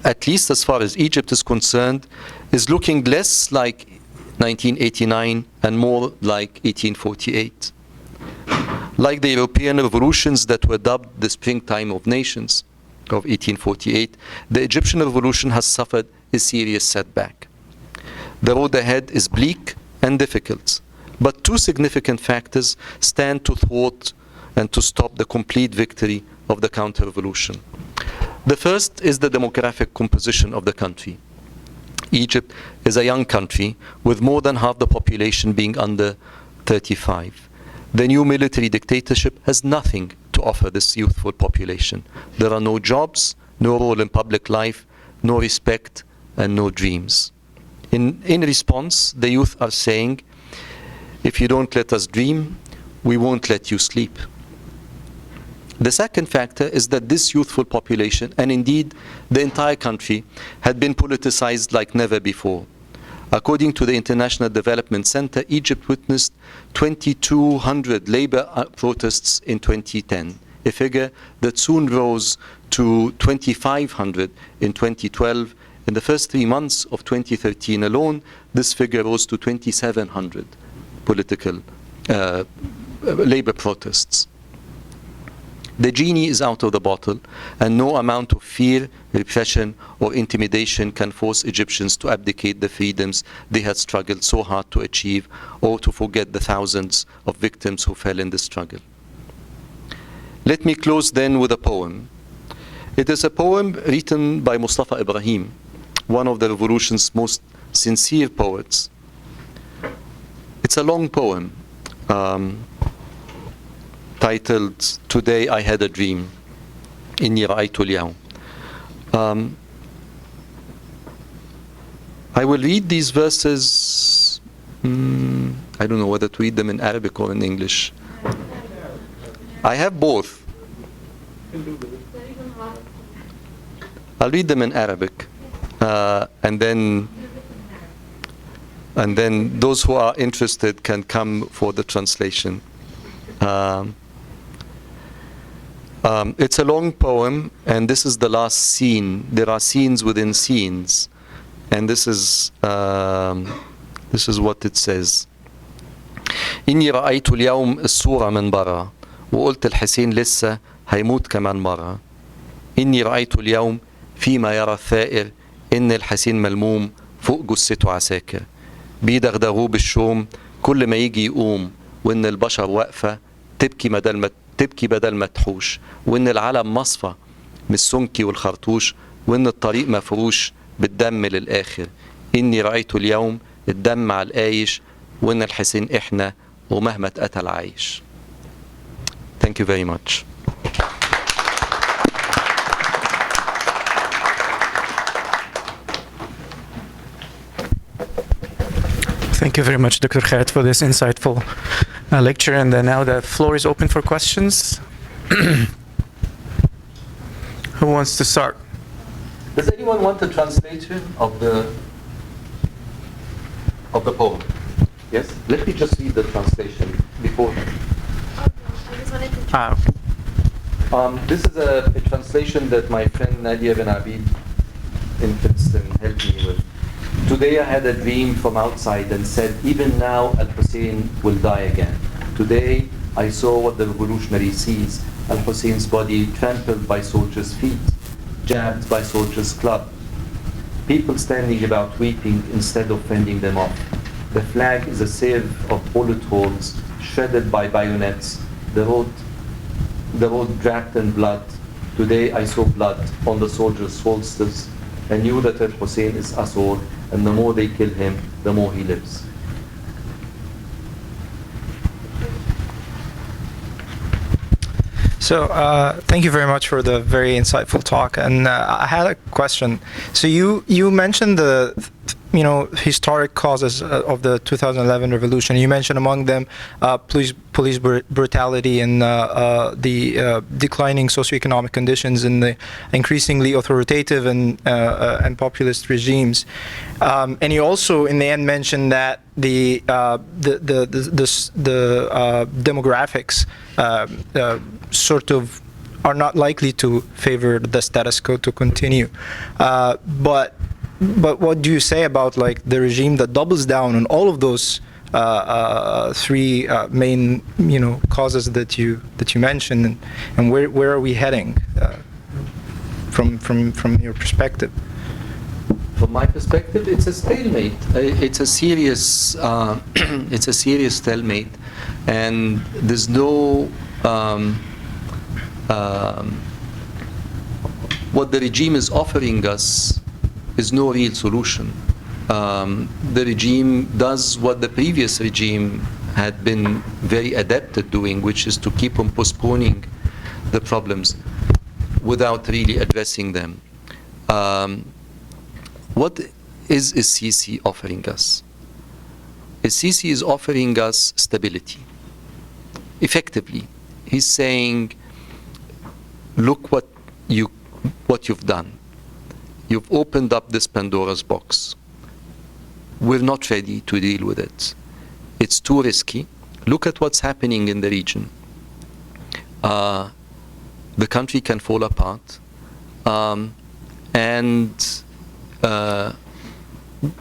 at least as far as Egypt is concerned, is looking less like 1989 and more like 1848. Like the European revolutions that were dubbed the springtime of nations of 1848, the Egyptian revolution has suffered a serious setback. The road ahead is bleak and difficult, but two significant factors stand to thwart and to stop the complete victory of the counter-revolution. The first is the demographic composition of the country. Egypt is a young country with more than half the population being under 35. The new military dictatorship has nothing to offer this youthful population. There are no jobs, no role in public life, no respect, and no dreams. In response, the youth are saying, if you don't let us dream, we won't let you sleep. The second factor is that this youthful population, and indeed the entire country, had been politicized like never before. According to the International Development Center, Egypt witnessed 2,200 labor protests in 2010, a figure that soon rose to 2,500 in 2012. In the first 3 months of 2013 alone, this figure rose to 2,700 political labor protests. The genie is out of the bottle, and no amount of fear, repression, or intimidation can force Egyptians to abdicate the freedoms they had struggled so hard to achieve, or to forget the thousands of victims who fell in the struggle. Let me close then with a poem. It is a poem written by Mustafa Ibrahim, one of the revolution's most sincere poets. It's a long poem. Titled, Today I Had a Dream, إني رأيت اليوم. I will read these verses, I don't know whether to read them in Arabic or in English. I have both. I'll read them in Arabic, and then those who are interested can come for the translation. It's a long poem, and this is the last scene. There are scenes within scenes, and this is what it says. إني رأيت اليوم الصورة من برا وقلت الحسين لسه هيموت كمان مرة. إني رأيت اليوم فيما يرى الثائر إن الحسين ملموم فوق جثته عساكر بيدغدغوه بالشوم كل ما يجي يقوم وإن البشر واقفة تبكي بدل ما تحوش وإن العالم مصفى من السنكي والخرطوش وإن الطريق مفروش بالدم للآخر. إني رأيت اليوم الدم على القايش وإن الحسين إحنا ومهما اتقتل عايش. Thank you very much.
Thank you very much, Dr. Khaled, for this insightful lecture. And now the floor is open for questions. Who wants to start?
Does anyone want a translation of the poem? Yes? Let me just read the translation beforehand.
Okay.
This is a translation that my friend Nadia Ben Abid in Princeton helped me with. Today I had a dream from outside and said, even now Al-Hussein will die again. Today I saw what the revolutionary sees, Al-Hussein's body trampled by soldiers' feet, jabbed by soldiers' club. People standing about weeping instead of fending them off. The flag is a sieve of bullet holes shredded by bayonets, the road dragged in blood. Today I saw blood on the soldiers' holsters. I knew that Hussein is Asur, and the more they kill him, the more he lives.
So thank you very much for the very insightful talk. And I had a question. So you mentioned the historic causes of the 2011 revolution. You mentioned among them police brutality and the declining socioeconomic conditions and the increasingly authoritative and populist regimes. And you also, in the end, mentioned that the demographics sort of are not likely to favor the status quo to continue. But what do you say about like the regime that doubles down on all of those three main causes that you mentioned, and where are we heading from your perspective?
From my perspective, it's a stalemate. It's a serious it's a serious stalemate, and there's no what the regime is offering us is no real solution. The regime does what the previous regime had been very adept at doing, which is to keep on postponing the problems without really addressing them. What is Sisi offering us? Sisi is offering us stability. Effectively, he's saying, look what you've done. You've opened up this Pandora's box. We're not ready to deal with it. It's too risky. Look at what's happening in the region. The country can fall apart. And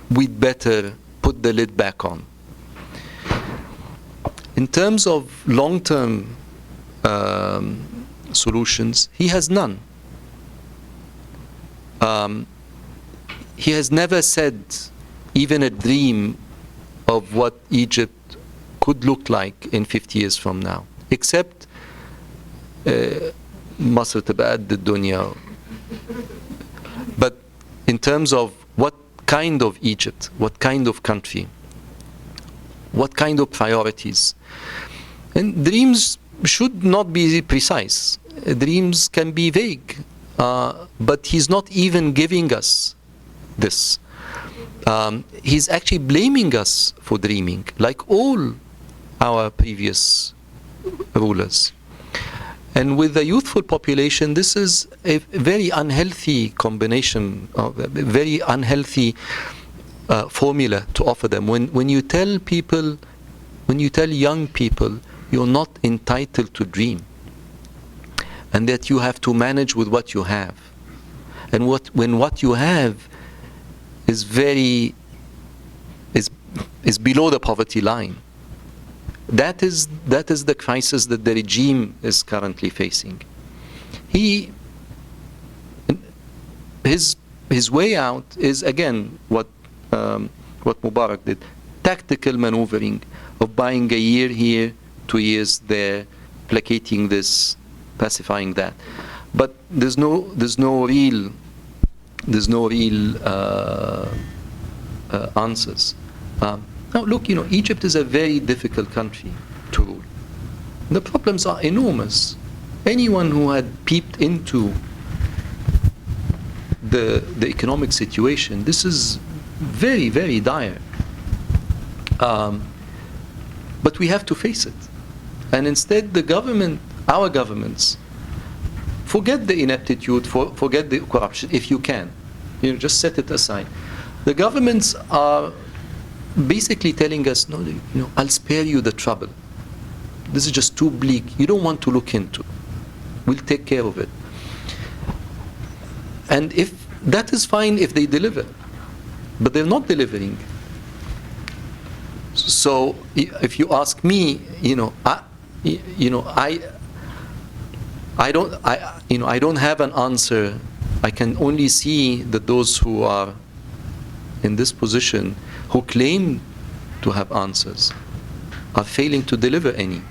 we'd better put the lid back on. In terms of long-term solutions, he has none. He has never said even a dream of what Egypt could look like in 50 years from now, except مصر تبقى قد الدنيا. But in terms of what kind of Egypt, what kind of country, what kind of priorities, and dreams should not be precise. Dreams can be vague. But he's not even giving us this. He's actually blaming us for dreaming, like all our previous rulers. And with the youthful population, this is a very unhealthy combination, of a very unhealthy formula to offer them. When you tell people, when you tell young people, you're not entitled to dream, and that you have to manage with what you have, and when what you have is is below the poverty line. That is the crisis that the regime is currently facing. His way out is again what Mubarak did: tactical maneuvering of buying a year here, 2 years there, placating this, pacifying that. But there's no real answers. Now look, Egypt is a very difficult country to rule. The problems are enormous. Anyone who had peeped into the economic situation, this is very, very dire. But we have to face it. And instead our governments, forget the ineptitude, forget the corruption, if you can. Just set it aside. The governments are basically telling us, no, I'll spare you the trouble. This is just too bleak. You don't want to look into. We'll take care of it. And if that is fine if they deliver, but they're not delivering. So if you ask me, I don't have an answer. I can only see that those who are in this position, who claim to have answers, are failing to deliver any.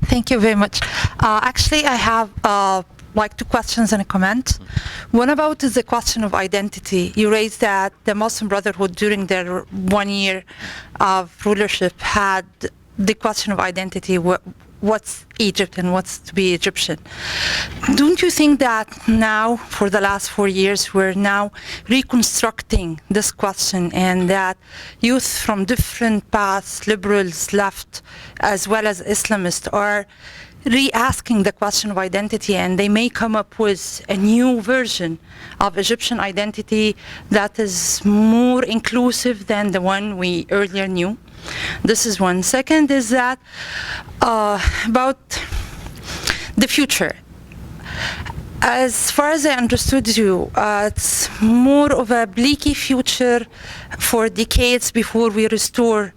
Thank you very much. Actually, I have like two questions and a comment. One about is the question of identity. You raised that the Muslim Brotherhood during their 1 year of rulership had the question of identity. What's Egypt and what's to be Egyptian? Don't you think that now, for the last 4 years, we're now reconstructing this question, and that youth from different paths, liberals, left, as well as Islamists, are re-asking the question of identity, and they may come up with a new version of Egyptian identity that is more inclusive than the one we earlier knew? This is one. Second is that about the future. As far as I understood you, it's more of a bleaky future for decades before we restore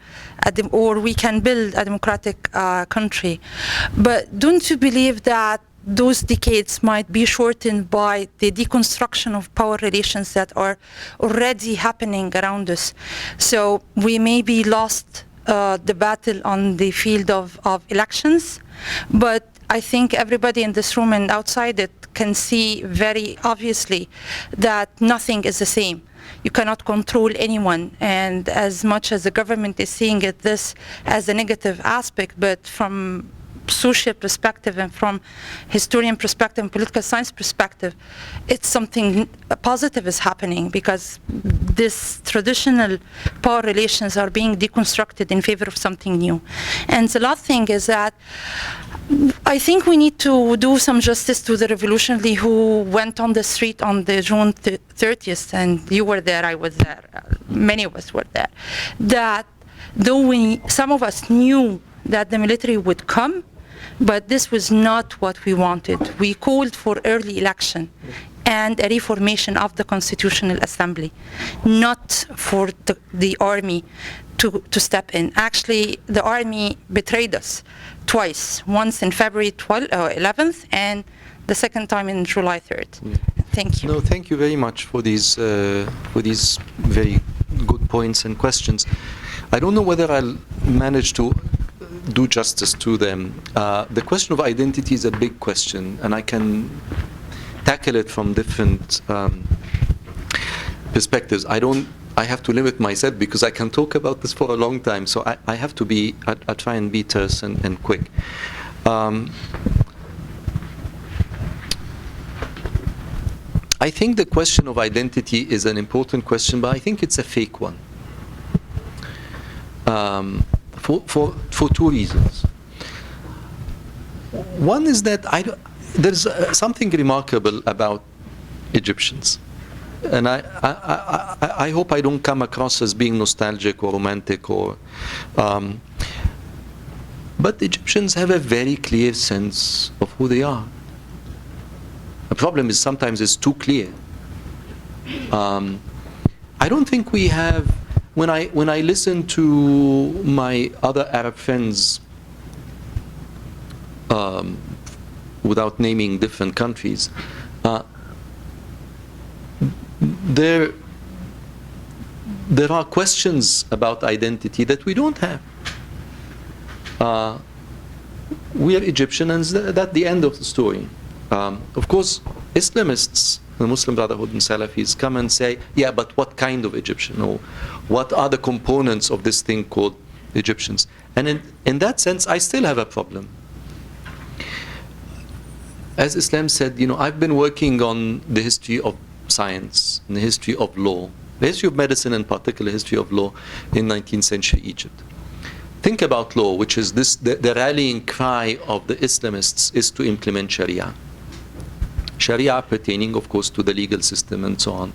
or we can build a democratic country. But don't you believe that those decades might be shortened by the deconstruction of power relations that are already happening around us? So we may be lost the battle on the field of elections, but I think everybody in this room and outside it can see very obviously that nothing is the same. You cannot control anyone, and as much as the government is seeing this as a negative aspect, but from social perspective and from historian perspective and political science perspective, it's something positive is happening, because this traditional power relations are being deconstructed in favor of something new. And the last thing is that I think we need to do some justice to the revolutionary who went on the street on the June 30th, and you were there, I was there, many of us were there, that though some of us knew that the military would come, but this was not what we wanted. We called for early election and a reformation of the Constitutional Assembly, not for the army to step in. Actually, the army betrayed us twice, once in February 11th and the second time in July 3rd. Thank you.
No, thank you very much for these very good points and questions. I don't know whether I'll manage to do justice to them. The question of identity is a big question, and I can tackle it from different perspectives. I have to limit myself because I can talk about this for a long time, so I have to be, I try and be terse and quick. I think the question of identity is an important question, but I think it's a fake one. For two reasons. One is that there's something remarkable about Egyptians, and I hope I don't come across as being nostalgic or romantic or. But Egyptians have a very clear sense of who they are. The problem is sometimes it's too clear. I don't think we have. When I listen to my other Arab friends, without naming different countries, there are questions about identity that we don't have. We are Egyptian, and that's the end of the story. Of course, Islamists, the Muslim Brotherhood and Salafis, come and say, yeah, but what kind of Egyptian? Or what are the components of this thing called Egyptians? And in that sense, I still have a problem. As Islam said, I've been working on the history of science, and the history of law, the history of medicine, in particular, history of law in 19th century Egypt. Think about law, which is the rallying cry of the Islamists is to implement Sharia. Sharia pertaining, of course, to the legal system and so on.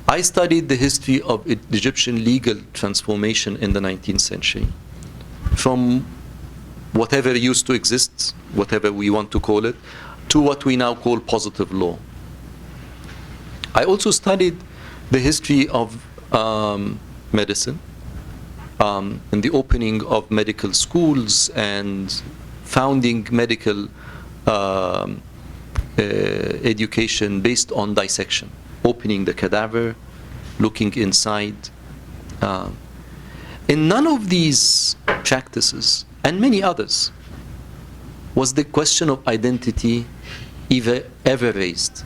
I studied the history of Egyptian legal transformation in the 19th century, from whatever used to exist, whatever we want to call it, to what we now call positive law. I also studied the history of medicine, and the opening of medical schools and founding medical education based on dissection, opening the cadaver, looking inside. In none of these practices, and many others, was the question of identity ever raised.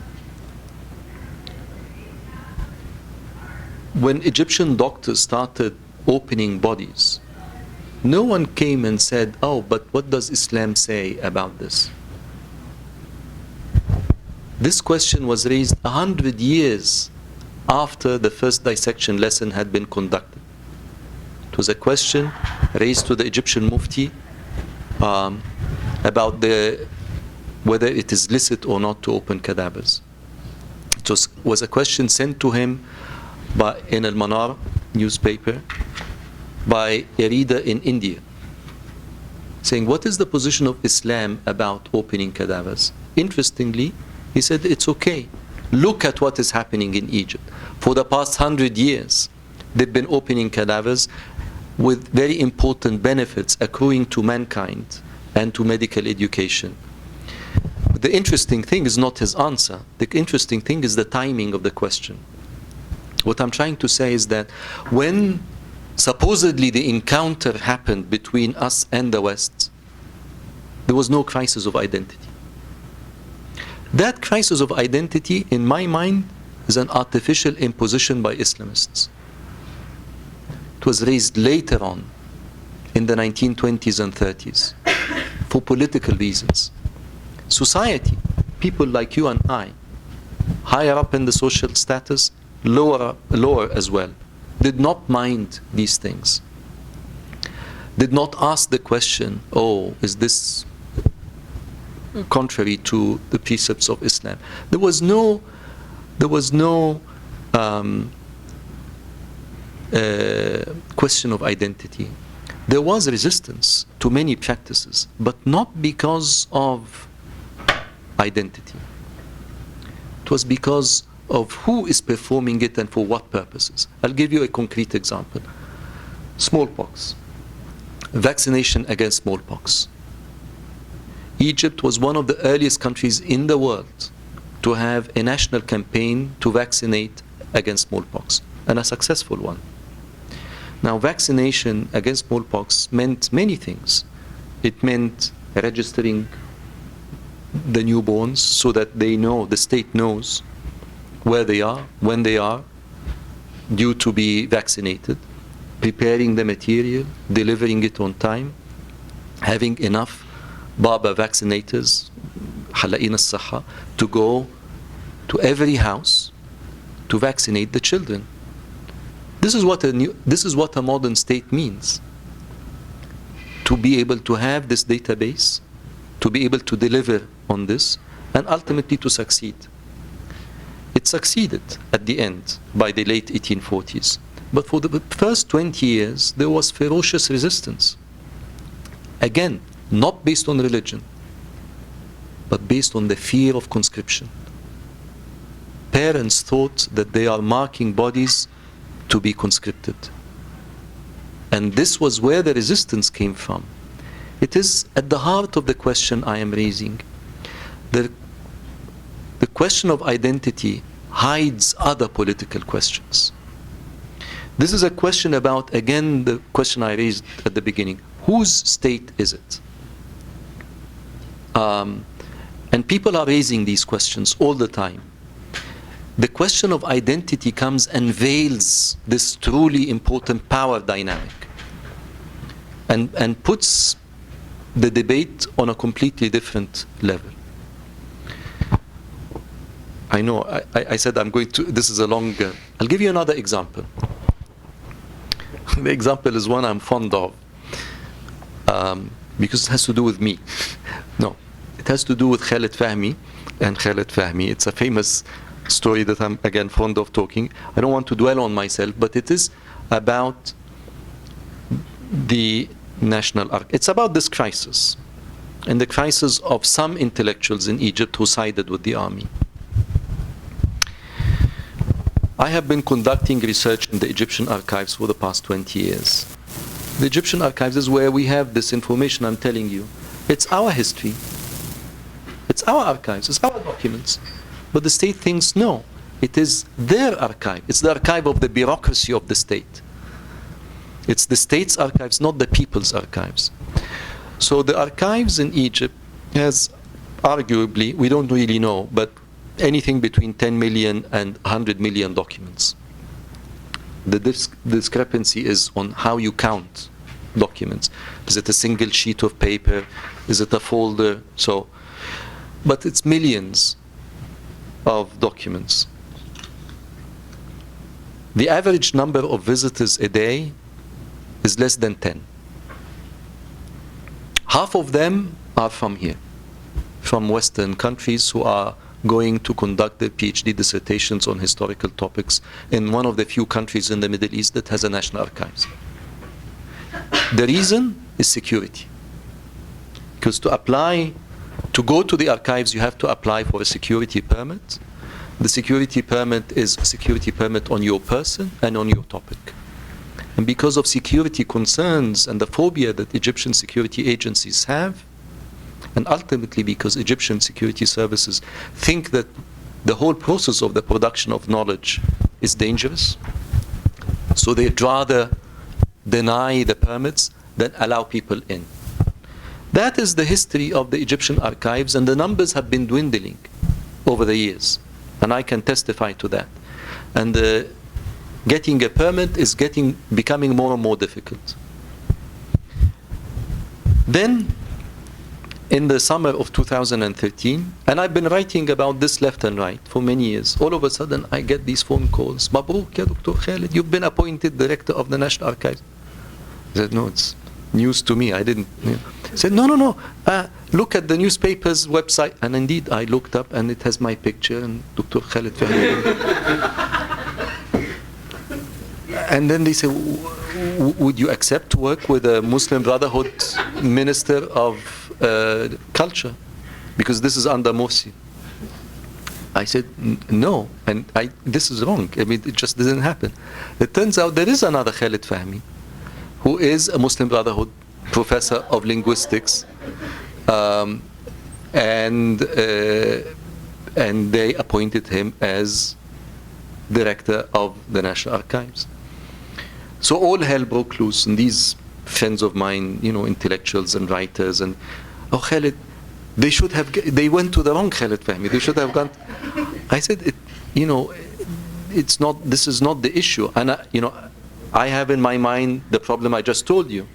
When Egyptian doctors started opening bodies, no one came and said, oh, but what does Islam say about this? This question was raised 100 years after the first dissection lesson had been conducted. It was a question raised to the Egyptian Mufti about whether it is licit or not to open cadavers. It was a question sent to him in Al-Manar newspaper by a reader in India, saying, what is the position of Islam about opening cadavers? Interestingly, he said, it's okay. Look at what is happening in Egypt. For the past 100 years, they've been opening cadavers with very important benefits accruing to mankind and to medical education. The interesting thing is not his answer. The interesting thing is the timing of the question. What I'm trying to say is that when supposedly the encounter happened between us and the West, there was no crisis of identity. That crisis of identity, in my mind, is an artificial imposition by Islamists. It was raised later on, in the 1920s and 30s, for political reasons. Society, people like you and I, higher up in the social status, lower as well, did not mind these things. Did not ask the question, oh, is this contrary to the precepts of Islam? There was no question of identity. There was resistance to many practices, but not because of identity. It was because of who is performing it and for what purposes. I'll give you a concrete example. Smallpox. Vaccination against smallpox. Egypt was one of the earliest countries in the world to have a national campaign to vaccinate against smallpox, and a successful one. Now, vaccination against smallpox meant many things. It meant registering the newborns so that they know, the state knows where they are, when they are due to be vaccinated, preparing the material, delivering it on time, having enough Baba vaccinators, Hala'in al-Saha, to go to every house to vaccinate the children. This is what a modern state means. To be able to have this database, to be able to deliver on this, and ultimately to succeed. It succeeded at the end by the late 1840s. But for the first 20 years, there was ferocious resistance. Again, not based on religion, but based on the fear of conscription. Parents thought that they are marking bodies to be conscripted. And this was where the resistance came from. It is at the heart of the question I am raising. The question of identity hides other political questions. This is a question about, again, the question I raised at the beginning. Whose state is it? And people are raising these questions all the time. The question of identity comes and veils this truly important power dynamic and puts the debate on a completely different level. I know, I said I'm going to, this is a long, I'll give you another example. The example is one I'm fond of because it has to do with me. No, it has to do with Khaled Fahmy and Khaled Fahmy. It's a famous story that I'm, again, fond of talking. I don't want to dwell on myself, but it is about the national arc. It's about this crisis, and the crisis of some intellectuals in Egypt who sided with the army. I have been conducting research in the Egyptian archives for the past 20 years. The Egyptian archives is where we have this information I'm telling you. It's our history. It's our archives. It's our documents. But the state thinks, no, it is their archive. It's the archive of the bureaucracy of the state. It's the state's archives, not the people's archives. So the archives in Egypt has arguably, we don't really know, but anything between 10 million and 100 million documents. The discrepancy is on how you count documents. Is it a single sheet of paper? Is it a folder? So, but it's millions of documents. The average number of visitors a day is less than 10. Half of them are from here, from Western countries who are going to conduct their PhD dissertations on historical topics in one of the few countries in the Middle East that has a national archives. The reason is security. Because to go to the archives, you have to apply for a security permit. The security permit is a security permit on your person and on your topic. And because of security concerns and the phobia that Egyptian security agencies have, and ultimately because Egyptian security services think that the whole process of the production of knowledge is dangerous, so they'd rather deny the permits than allow people in. That is the history of the Egyptian archives, and the numbers have been dwindling over the years, and I can testify to that. And getting a permit is becoming more and more difficult. Then, in the summer of 2013, and I've been writing about this left and right for many years, all of a sudden I get these phone calls. Mabruk, ya Dr. Khaled, you've been appointed director of the National Archives. I said, no, it's news to me. I didn't. I said, no. Look at the newspaper's website. And indeed, I looked up and it has my picture and Dr. Khaled Fahmy. And then they say, would you accept to work with a Muslim Brotherhood Minister of Culture? Because this is under Morsi. I said, no, and this is wrong. I mean, it just didn't happen. It turns out there is another Khaled Fahmy, who is a Muslim Brotherhood professor of linguistics, and they appointed him as director of the National Archives. So all hell broke loose, and these friends of mine, intellectuals and writers, and Khaled, they went to the wrong Khaled Fahmy. They should have gone. I said, it's not. This is not the issue, and I have in my mind the problem I just told you.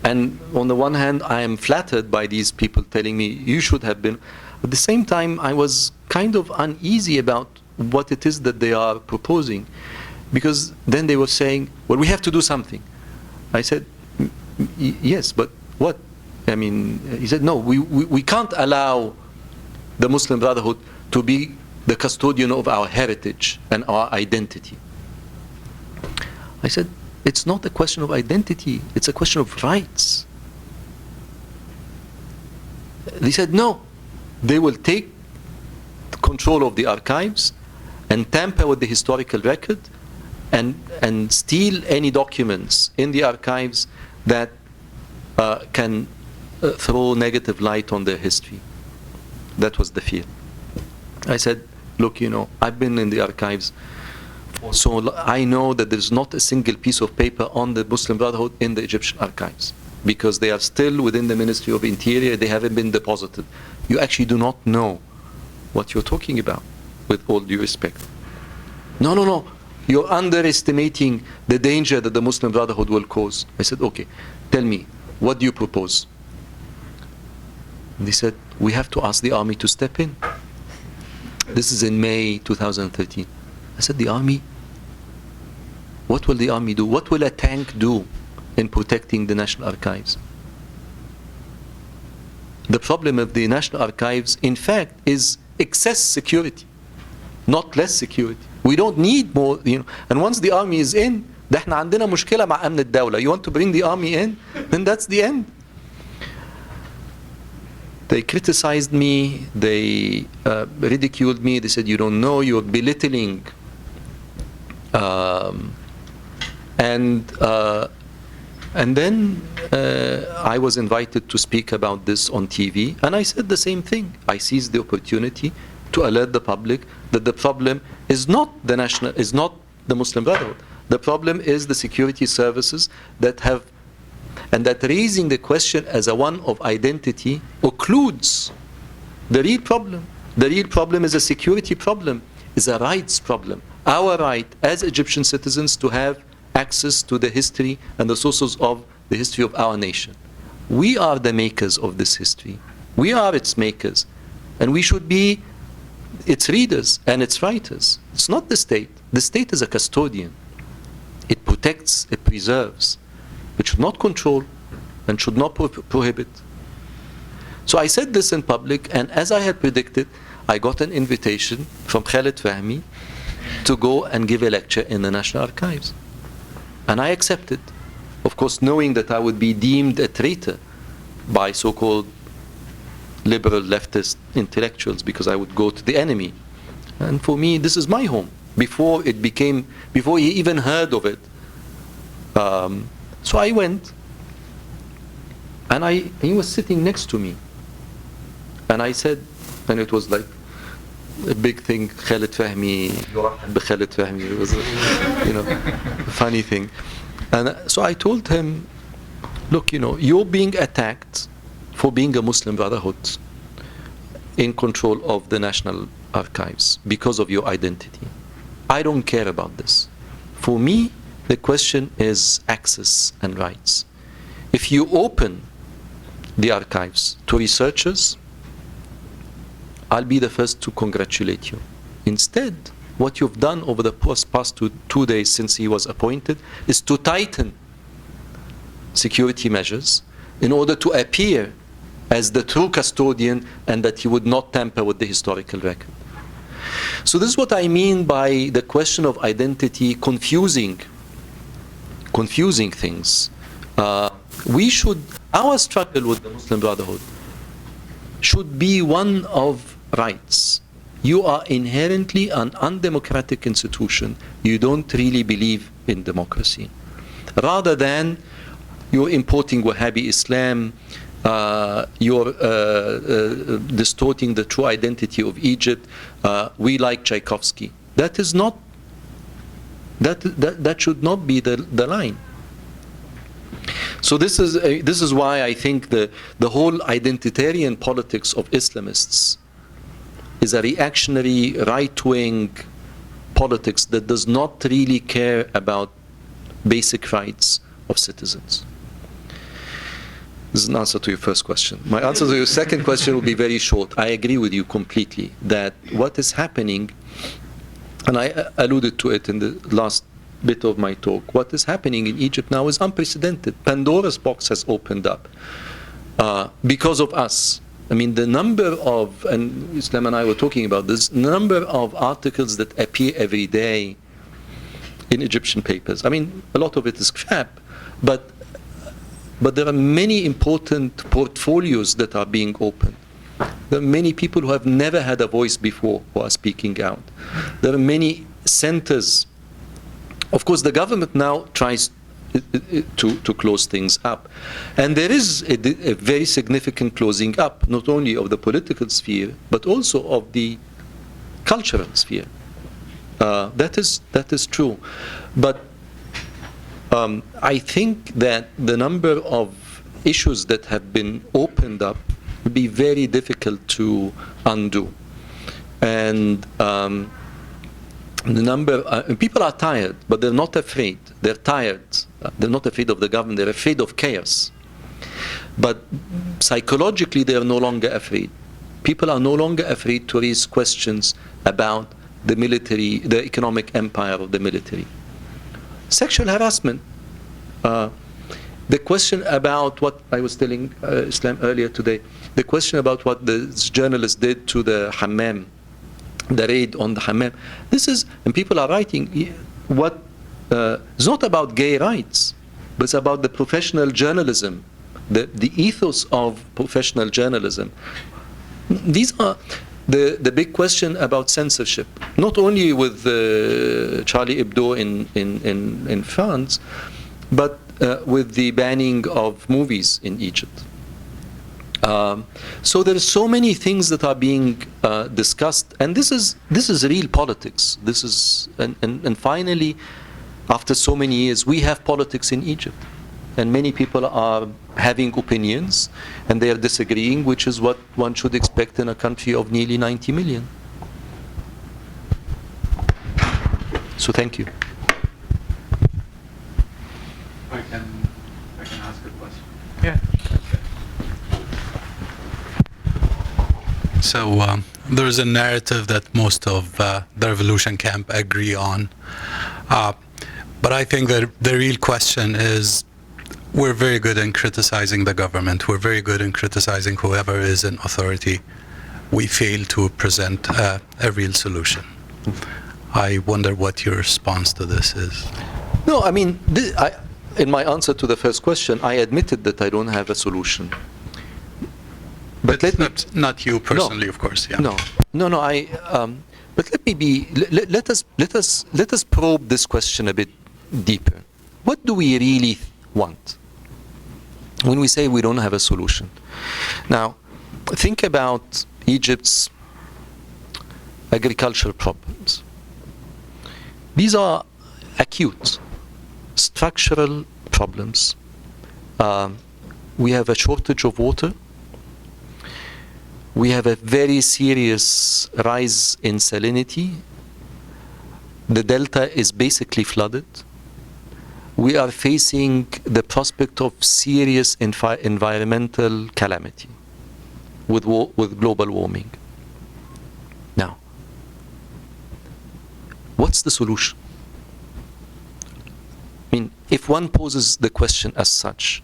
And on the one hand, I am flattered by these people telling me you should have been. At the same time, I was kind of uneasy about what it is that they are proposing, because then they were saying, well, we have to do something. I said, yes, but what? I mean, he said, no, we can't allow the Muslim Brotherhood to be the custodian of our heritage and our identity. I said, it's not a question of identity, it's a question of rights. They said, no, they will take control of the archives and tamper with the historical record and steal any documents in the archives that can throw negative light on their history. That was the fear. I said, look, I've been in the archives, so I know that there's not a single piece of paper on the Muslim Brotherhood in the Egyptian archives, because they are still within the Ministry of Interior, they haven't been deposited. You actually do not know what you're talking about, with all due respect. No, you're underestimating the danger that the Muslim Brotherhood will cause. I said, okay, tell me, what do you propose? And they said, we have to ask the army to step in. This is in May 2013. I said, the army? What will the army do? What will a tank do in protecting the National Archives? The problem of the National Archives, in fact, is excess security, not less security. We don't need more, and once the army is in, ده احنا عندنا مشكلة مع أمن الدولة. You want to bring the army in, then that's the end. They criticized me, they ridiculed me, they said, you don't know, you're belittling. And And then I was invited to speak about this on TV, and I said the same thing. I seized the opportunity to alert the public that the problem is not the Muslim Brotherhood. The problem is the security services that have, and that raising the question as a one of identity occludes the real problem. The real problem is a security problem, is a rights problem. Our right as Egyptian citizens to have access to the history and the sources of the history of our nation. We are the makers of this history. We are its makers. And we should be its readers and its writers. It's not the state. The state is a custodian. It protects, it preserves. It should not control and should not prohibit. So I said this in public, and as I had predicted, I got an invitation from Khaled Fahmy to go and give a lecture in the National Archives. And I accepted, of course, knowing that I would be deemed a traitor by so-called liberal leftist intellectuals because I would go to the enemy. And for me, this is my home. Before he even heard of it. So I went, and he was sitting next to me. And I said, and it was like a big thing, Khaled Fahmy, Khaled Fahmy. It was a funny thing. And so I told him, look, you're being attacked for being a Muslim Brotherhood in control of the National Archives because of your identity. I don't care about this. For me, the question is access and rights. If you open the archives to researchers, I'll be the first to congratulate you. Instead, what you've done over the past two days since he was appointed is to tighten security measures in order to appear as the true custodian and that he would not tamper with the historical record. So this is what I mean by the question of identity confusing things. Our struggle with the Muslim Brotherhood should be one of rights. You are inherently an undemocratic institution. You don't really believe in democracy. Rather than you're importing Wahhabi Islam, you're distorting the true identity of Egypt. We like Tchaikovsky. That is not. That should not be the line. So this is why I think the whole identitarian politics of Islamists is a reactionary right-wing politics that does not really care about basic rights of citizens. This is an answer to your first question. My answer to your second question will be very short. I agree with you completely that what is happening, and I alluded to it in the last bit of my talk, what is happening in Egypt now is unprecedented. Pandora's box has opened up because of us. I mean, the number of, and Islam and I were talking about this, number of articles that appear every day in Egyptian papers. I mean, a lot of it is crap, but there are many important portfolios that are being opened. There are many people who have never had a voice before who are speaking out. There are many centers. Of course, the government now tries to close things up. And there is a very significant closing up, not only of the political sphere, but also of the cultural sphere. That is true. But I think that the number of issues that have been opened up will be very difficult to undo. And the number, people are tired, but they're not afraid. They're tired. They're not afraid of the government. They're afraid of chaos. But psychologically, they are no longer afraid. People are no longer afraid to raise questions about the military, the economic empire of the military. Sexual harassment. The question about what I was telling Islam earlier today, the question about what the journalists did to the hammam, the raid on the hammam. This is, and people are writing, what it's not about gay rights, but it's about the professional journalism, the ethos of professional journalism. These are the big question about censorship, not only with Charlie Hebdo in France, but with the banning of movies in Egypt. So there are so many things that are being discussed, and this is real politics. This is and finally, after so many years, we have politics in Egypt, and many people are having opinions, and they are disagreeing, which is what one should expect in a country of nearly 90 million. So thank you.
I can ask a question.
Yeah.
So there is a narrative that most of the revolution camp agree on, but I think that the real question is, we're very good in criticizing the government. We're very good in criticizing whoever is in authority. We fail to present a real solution. I wonder what your response to this is.
No, I mean, in my answer to the first question, I admitted that I don't have a solution. But
not you personally, of course. Yeah.
No. But let us probe this question a bit deeper. What do we really want when we say we don't have a solution? Now, think about Egypt's agricultural problems. These are acute, structural problems. We have a shortage of water. We have a very serious rise in salinity. The delta is basically flooded. We are facing the prospect of serious environmental calamity with global warming. Now, what's the solution? I mean, if one poses the question as such,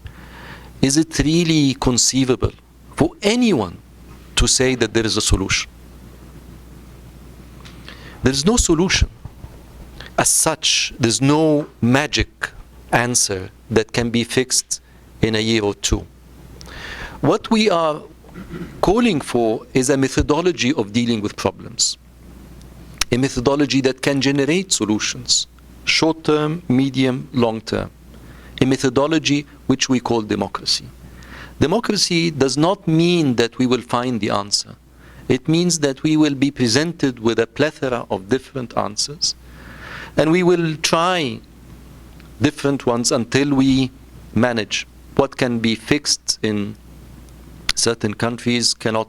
is it really conceivable for anyone to say that there is a solution? There is no solution. As such, there's no magic answer that can be fixed in a year or two. What we are calling for is a methodology of dealing with problems. A methodology that can generate solutions, short-term, medium, long-term. A methodology which we call democracy. Democracy does not mean that we will find the answer. It means that we will be presented with a plethora of different answers, and we will try different ones until we manage. What can be fixed in certain countries cannot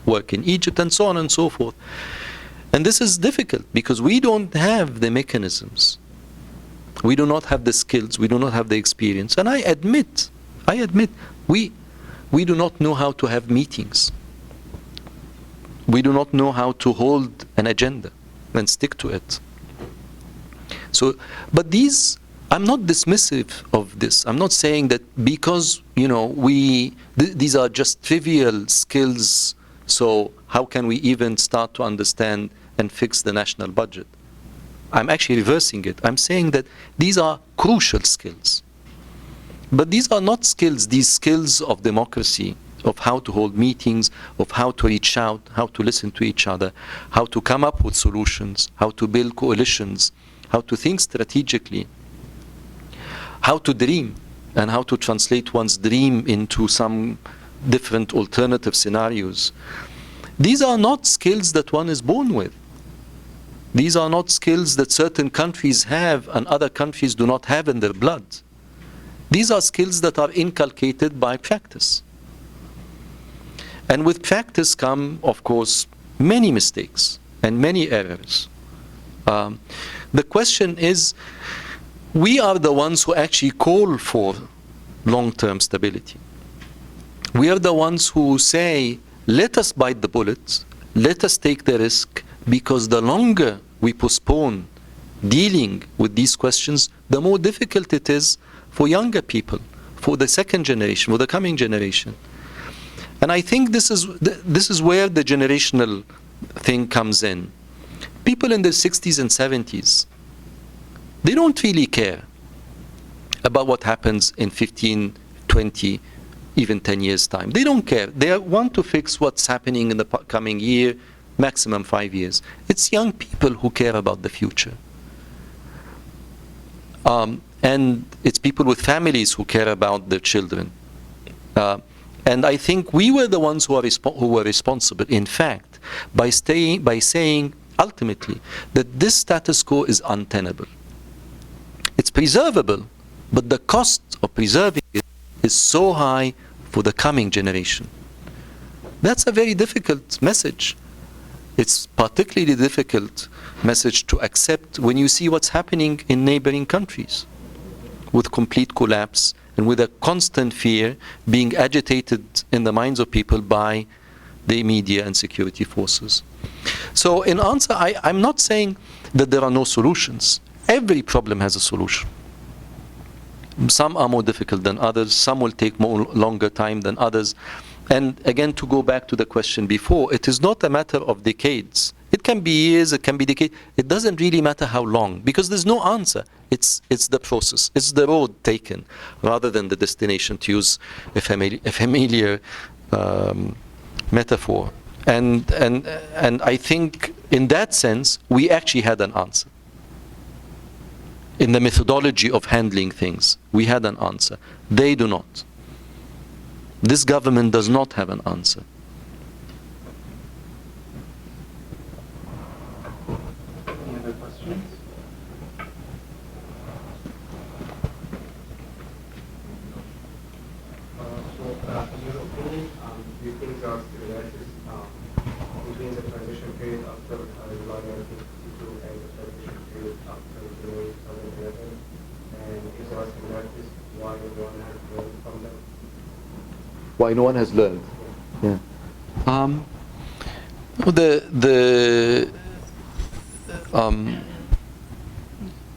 work in Egypt, and so on and so forth. And this is difficult because we don't have the mechanisms. We do not have the skills. We do not have the experience. And I admit, we do not know how to have meetings. We do not know how to hold an agenda and stick to it. So, but I'm not dismissive of this. I'm not saying that because, these are just trivial skills, so how can we even start to understand and fix the national budget? I'm actually reversing it. I'm saying that these are crucial skills. But these are not skills, these skills of democracy, of how to hold meetings, of how to reach out, how to listen to each other, how to come up with solutions, how to build coalitions, how to think strategically, how to dream, and how to translate one's dream into some different alternative scenarios. These are not skills that one is born with. These are not skills that certain countries have and other countries do not have in their blood. These are skills that are inculcated by practice. And with practice come, of course, many mistakes and many errors. The question is, we are the ones who actually call for long-term stability. We are the ones who say, let us bite the bullet, let us take the risk, because the longer we postpone dealing with these questions, the more difficult it is for younger people, for the second generation, for the coming generation. And I think this is where the generational thing comes in. People in their 60s and 70s, they don't really care about what happens in 15, 20, even 10 years' time. They don't care. They want to fix what's happening in the coming year, maximum 5 years. It's young people who care about the future. and it's people with families who care about their children. And I think we were the ones who were responsible, in fact, by saying ultimately that this status quo is untenable. It's preservable, but the cost of preserving it is so high for the coming generation. That's a very difficult message. It's particularly difficult message to accept when you see what's happening in neighboring countries, with complete collapse and with a constant fear being agitated in the minds of people by the media and security forces. So in answer, I'm not saying that there are no solutions. Every problem has a solution. Some are more difficult than others. Some will take longer time than others. And again, to go back to the question before, it is not a matter of decades. It can be years, it can be decades. It doesn't really matter how long, because there's no answer. It's the process. It's the road taken, rather than the destination, to use a familiar metaphor. And I think in that sense, we actually had an answer. In the methodology of handling things, we had an answer. They do not. This government does not have an answer.
Any other questions?
In your opinion, do you think there are similarities between the transition period after July 1962 and the transition period after January 2011? And if there are similarities, why no one has learned from them?
Why no one has learned? Yeah.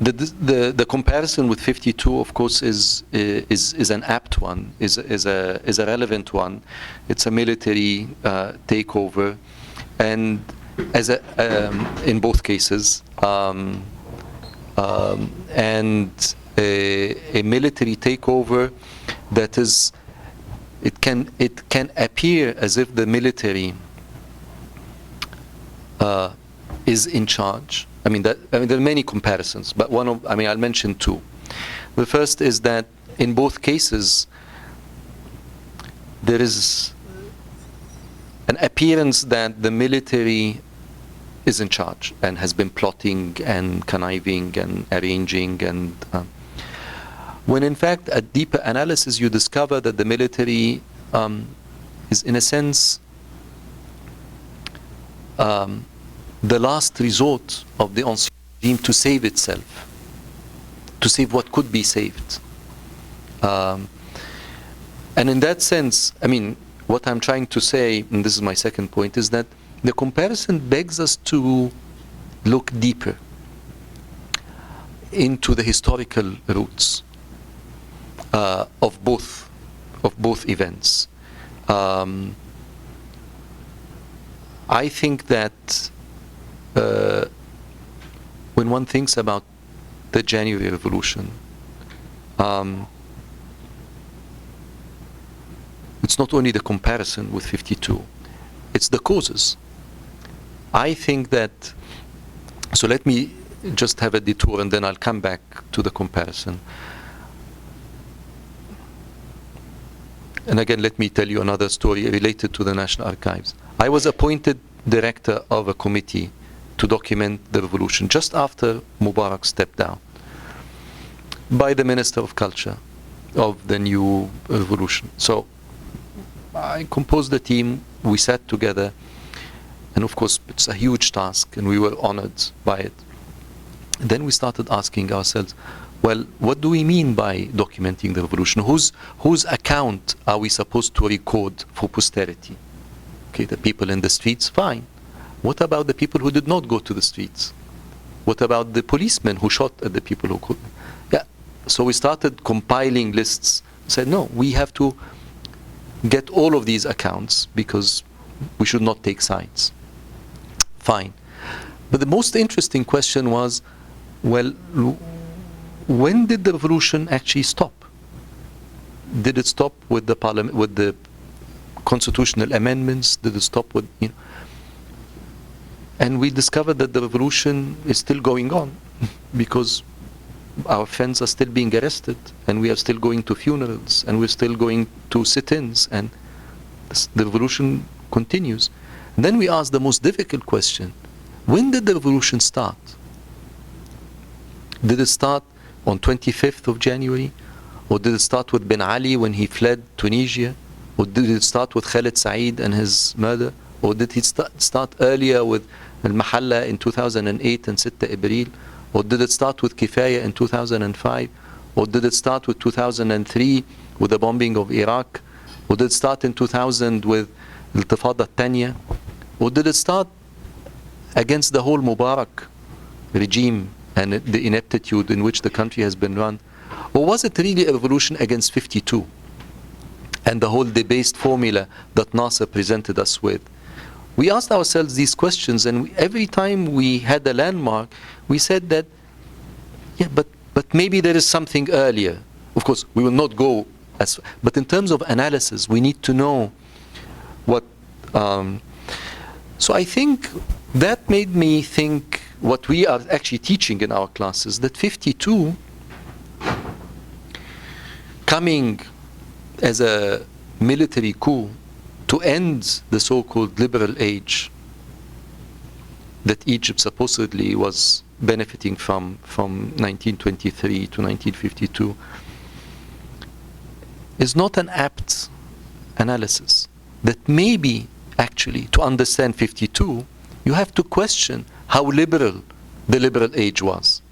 The comparison with 52, of course, is an apt one, is a relevant one. It's a military takeover, and in both cases, and a military takeover that is. It can appear as if the military is in charge. There are many comparisons, but I'll mention two. The first is that in both cases there is an appearance that the military is in charge and has been plotting and conniving and arranging and. When in fact, at deeper analysis, you discover that the military is, in a sense, the last resort of the ancien regime to save itself, to save what could be saved. And in that sense, what I'm trying to say, and this is my second point, is that the comparison begs us to look deeper into the historical roots. Of both events. I think that when one thinks about the January Revolution, it's not only the comparison with 52, it's the causes. I think that, so let me just have a detour and then I'll come back to the comparison. And again, let me tell you another story related to the National Archives. I was appointed director of a committee to document the revolution just after Mubarak stepped down by the Minister of Culture of the new revolution. So I composed a team, we sat together, and of course it's a huge task and we were honored by it. And then we started asking ourselves, well, what do we mean by documenting the revolution? Whose account are we supposed to record for posterity? Okay, the people in the streets, fine. What about the people who did not go to the streets? What about the policemen who shot at the people who could? Yeah. So we started compiling lists. Said, no, we have to get all of these accounts because we should not take sides. Fine. But the most interesting question was, well, when did the revolution actually stop? Did it stop with the parliament, with the constitutional amendments? Did it stop with, And we discovered that the revolution is still going on because our friends are still being arrested, and we are still going to funerals, and we're still going to sit-ins, and the revolution continues. And then we ask the most difficult question: when did the revolution start? Did it start on 25th of January? Or did it start with Ben Ali when he fled Tunisia? Or did it start with Khaled Said and his murder? Or did it start earlier with Al-Mahalla in 2008 and 6 April? Or did it start with Kifaya in 2005? Or did it start with 2003 with the bombing of Iraq? Or did it start in 2000 with Al-Tifada Tanya? Or did it start against the whole Mubarak regime and the ineptitude in which the country has been run? Or was it really a revolution against 52 and the whole debased formula that Nasser presented us with? We asked ourselves these questions, and every time we had a landmark, we said that, yeah, but maybe there is something earlier. Of course, we will not go as, but in terms of analysis, we need to know what. So I think that made me think what we are actually teaching in our classes, that 52 coming as a military coup to end the so-called liberal age that Egypt supposedly was benefiting from 1923 to 1952 is not an apt analysis. That maybe actually to understand 52 you have to question how liberal the liberal age was.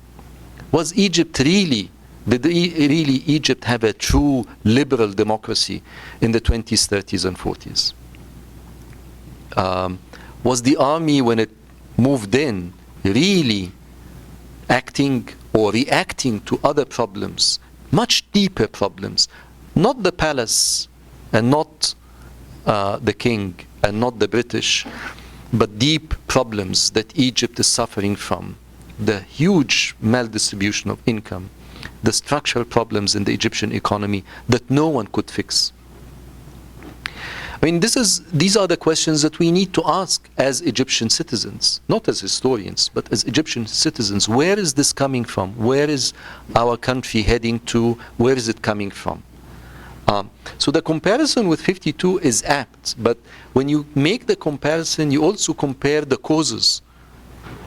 Was Egypt really, did really Egypt have a true liberal democracy in the 20s, 30s and 40s? Was the army, when it moved in, really acting or reacting to other problems, much deeper problems? Not the palace and not the king and not the British, but deep problems that Egypt is suffering from. The huge maldistribution of income, the structural problems in the Egyptian economy that no one could fix. I mean, these are the questions that we need to ask as Egyptian citizens, not as historians, but as Egyptian citizens. Where is this coming from? Where is our country heading to? Where is it coming from? So the comparison with 52 is apt, but when you make the comparison, you also compare the causes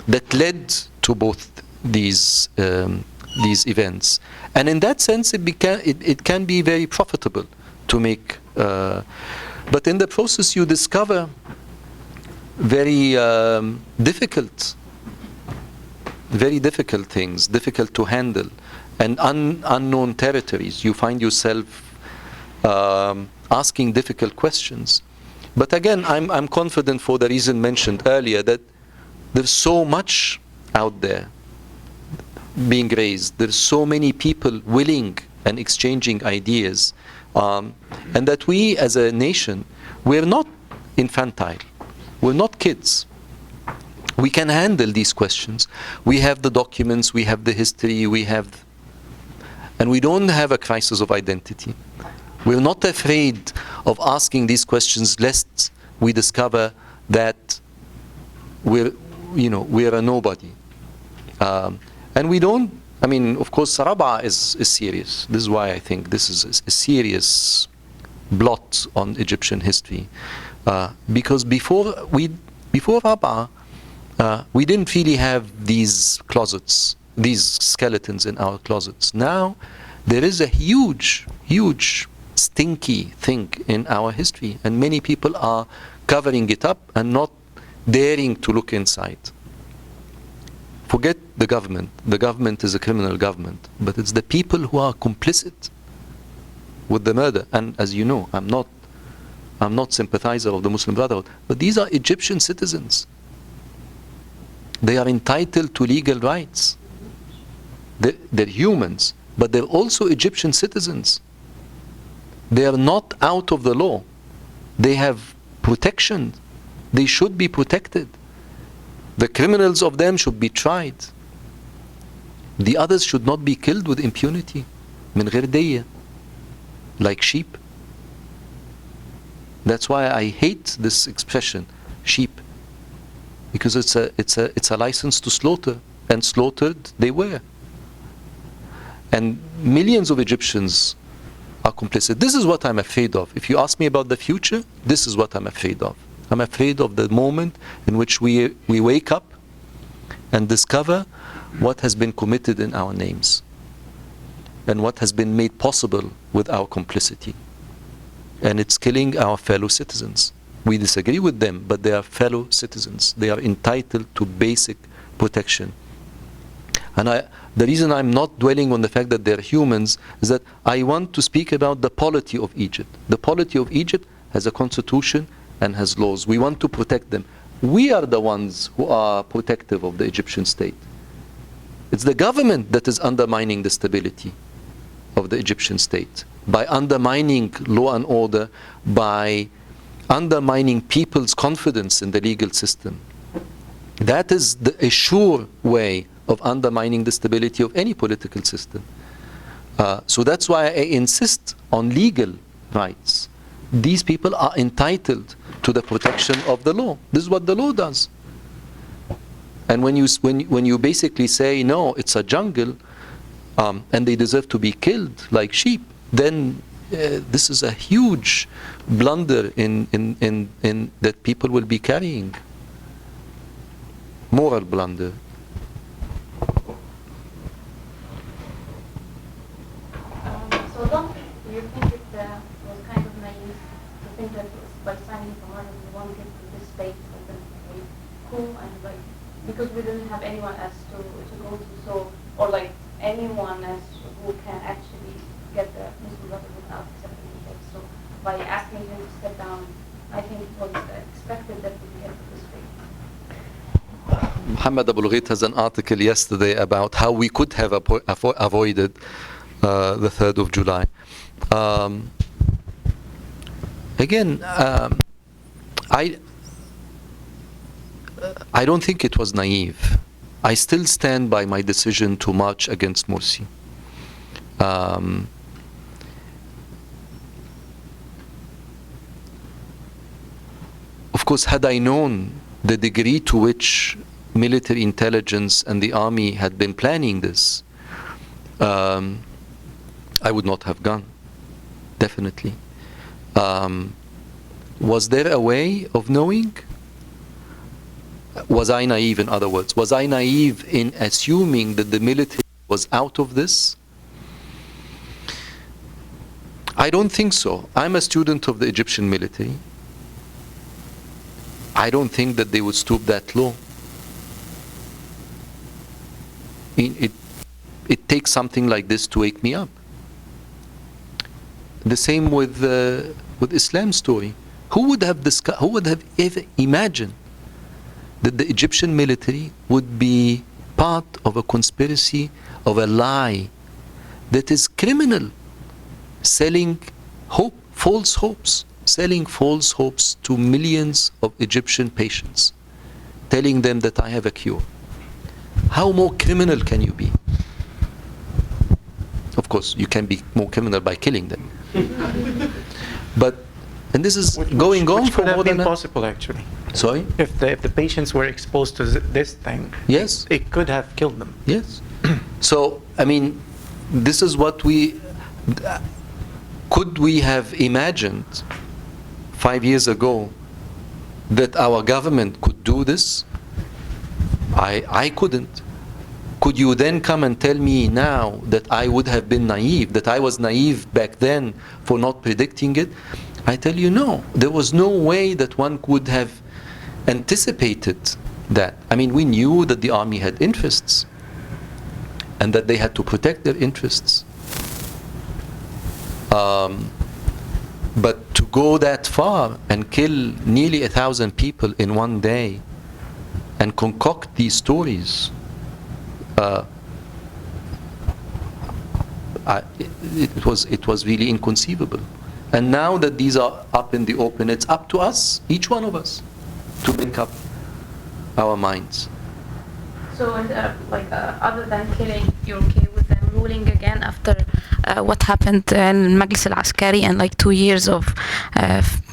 that led to both these events, and in that sense, it can be very profitable to make. But in the process, you discover very difficult things, difficult to handle, and unknown territories. You find yourself asking difficult questions. But again, I'm confident, for the reason mentioned earlier, that there's so much out there being raised. There's so many people willing and exchanging ideas, and that we as a nation, we're not infantile. We're not kids. We can handle these questions. We have the documents, we have the history, and we don't have a crisis of identity. We're not afraid of asking these questions lest we discover that we're a nobody. And we don't, I mean, of course, Rabaa is serious. This is why I think this is a serious blot on Egyptian history. Because before Rabaa, we didn't really have these closets, these skeletons in our closets. Now, there is a huge, stinky thing in our history, and many people are covering it up and not daring to look inside. Forget the government. The government is a criminal government, but it's the people who are complicit with the murder. And as you know, I'm not sympathizer of the Muslim Brotherhood, but these are Egyptian citizens. They are entitled to legal rights. They're humans, but they're also Egyptian citizens. They are not out of the law. They have protection. They should be protected. The criminals of them should be tried. The others should not be killed with impunity, من غير دية, like sheep. That's why I hate this expression, sheep, because it's a license to slaughter, and slaughtered they were. And millions of Egyptians are complicit. This is what I'm afraid of. If you ask me about the future, this is what I'm afraid of. I'm afraid of the moment in which we wake up and discover what has been committed in our names and what has been made possible with our complicity. And it's killing our fellow citizens. We disagree with them, but they are fellow citizens. They are entitled to basic protection. And the reason I'm not dwelling on the fact that they're humans is that I want to speak about the polity of Egypt. The polity of Egypt has a constitution and has laws. We want to protect them. We are the ones who are protective of the Egyptian state. It's the government that is undermining the stability of the Egyptian state by undermining law and order, by undermining people's confidence in the legal system. That is a sure way of undermining the stability of any political system. So that's why I insist on legal rights. These people are entitled to the protection of the law. This is what the law does. And when you basically say, no, it's a jungle, and they deserve to be killed like sheep, then this is a huge blunder in that people will be carrying. Moral blunder.
So don't you think it was kind of naive to think that by signing the money we wanted to this state like a coup and like because we didn't have anyone else to go to, so or like anyone else who can actually get the Muslim Brotherhood without accepting it. So by asking him to step down, I think it was expected that we get to this fate.
Muhammad Abu Lughait has an article yesterday about how we could have avoided the 3rd of July. I don't think it was naive. I still stand by my decision to march against Morsi. Of course, had I known the degree to which military intelligence and the army had been planning this, I would not have gone, definitely. Was there a way of knowing? Was I naive, in other words? Was I naive in assuming that the military was out of this? I don't think so. I'm a student of the Egyptian military. I don't think that they would stoop that low. It takes something like this to wake me up. The same with Islam's story. Who would have ever imagined that the Egyptian military would be part of a conspiracy, of a lie that is criminal, selling false hopes to millions of Egyptian patients, telling them that I have a cure. How more criminal can you be? Of course, you can be more criminal by killing them. And this is going on for more than
possible, actually.
Sorry?
If the patients were exposed to this thing,
yes,
it could have killed them.
Yes. So, I mean, this is what could we have imagined 5 years ago that our government could do this? I couldn't. Could you then come and tell me now that I would have been naive, that I was naive back then for not predicting it? I tell you no. There was no way that one could have anticipated that. I mean, we knew that the army had interests and that they had to protect their interests. But to go that far and kill nearly 1,000 people in one day and concoct these stories, it was really inconceivable. And now that these are up in the open, it's up to us, each one of us, to make up our minds.
So, other than killing, you're okay with them ruling again after what happened in Majlis al-Askari and 2 years of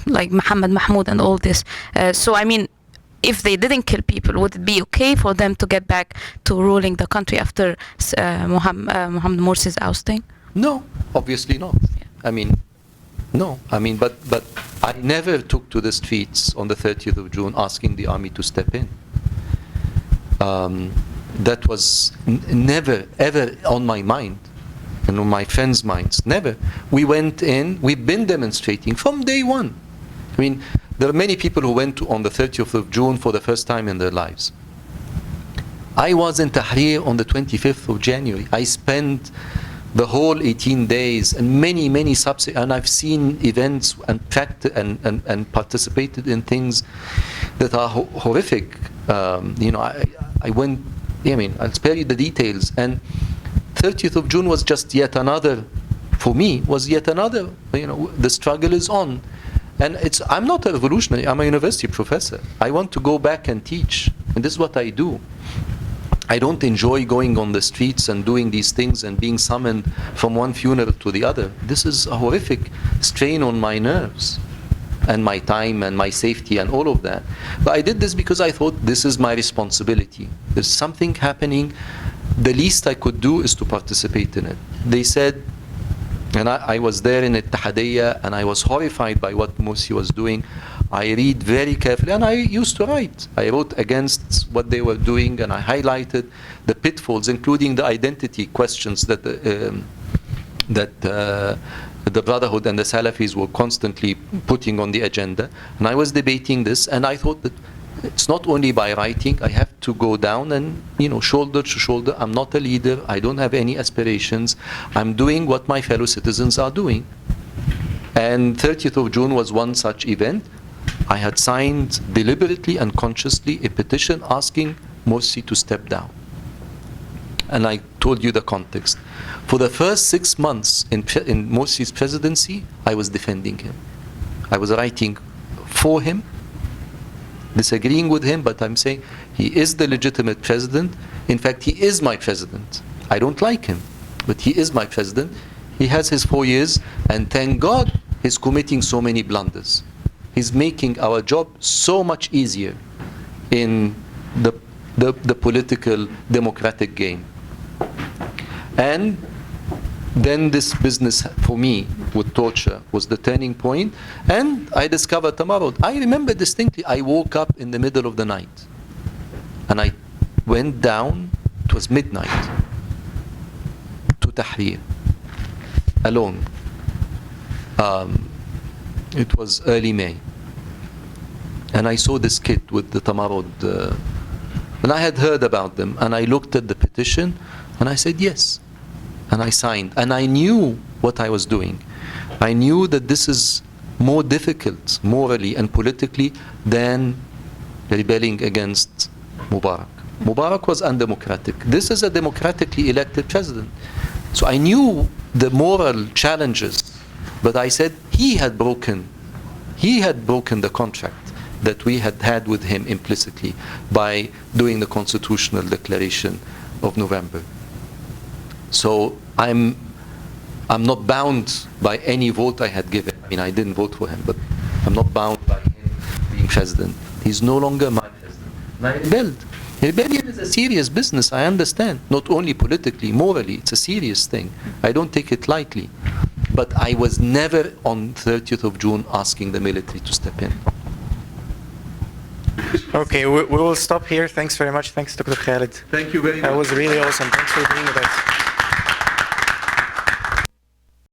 Muhammad Mahmoud and all this? So, I mean,
if they didn't kill people, would it be okay for them to get back to ruling the country after Mohammed Morsi's ousting?
No, obviously not. I mean, no. I mean, but I never took to the streets on the 30th of June asking the army to step in. That was never, ever on my mind and on my friends' minds. Never. We went in, we've been demonstrating from day one. I mean, there are many people who went on the 30th of June for the first time in their lives. I was in Tahrir on the 25th of January. I spent the whole 18 days and many and I've seen events and and participated in things that are horrific. You know, I went, I mean, I'll spare you the details. And 30th of June was just yet another, for me, was yet another, you know, the struggle is on. And I'm not a revolutionary, I'm a university professor. I want to go back and teach, and this is what I do. I don't enjoy going on the streets and doing these things and being summoned from one funeral to the other. This is a horrific strain on my nerves and my time and my safety and all of that. But I did this because I thought this is my responsibility. There's something happening. The least I could do is to participate in it. They said, and I was there in Ittihadiyya and I was horrified by what Morsi was doing. I read very carefully, and I used to write. I wrote against what they were doing, and I highlighted the pitfalls, including the identity questions that the Brotherhood and the Salafis were constantly putting on the agenda. And I was debating this, and I thought that it's not only by writing. I have to go down and, you know, shoulder to shoulder. I'm not a leader. I don't have any aspirations. I'm doing what my fellow citizens are doing. And 30th of June was one such event. I had signed deliberately and consciously a petition asking Morsi to step down. And I told you the context. For the first 6 months in Morsi's presidency, I was defending him. I was writing for him, disagreeing with him, but I'm saying he is the legitimate president. In fact, he is my president. I don't like him, but he is my president. He has his 4 years, and thank God he's committing so many blunders. He's making our job so much easier in the political democratic game. And then this business for me with torture was the turning point, and I discovered Tamarud. I remember distinctly, I woke up in the middle of the night and I went down, it was midnight, to Tahrir alone. It was early May, and I saw this kid with the Tamarud, and I had heard about them, and I looked at the petition and I said yes. And I signed, and I knew what I was doing. I knew that this is more difficult morally and politically than rebelling against Mubarak. Mubarak was undemocratic. This is a democratically elected president. So I knew the moral challenges, but I said he had broken the contract that we had had with him implicitly by doing the constitutional declaration of November. So I'm not bound by any vote I had given. I mean, I didn't vote for him, but I'm not bound by him being president. He's no longer my president. And I rebelled. Rebellion is a serious business, I understand. Not only politically, morally, it's a serious thing. I don't take it lightly. But I was never on 30th of June asking the military to step in.
Okay, we will stop here. Thanks very much. Thanks, Dr. Khaled.
Thank you very much.
That was really awesome. Thanks for being with us.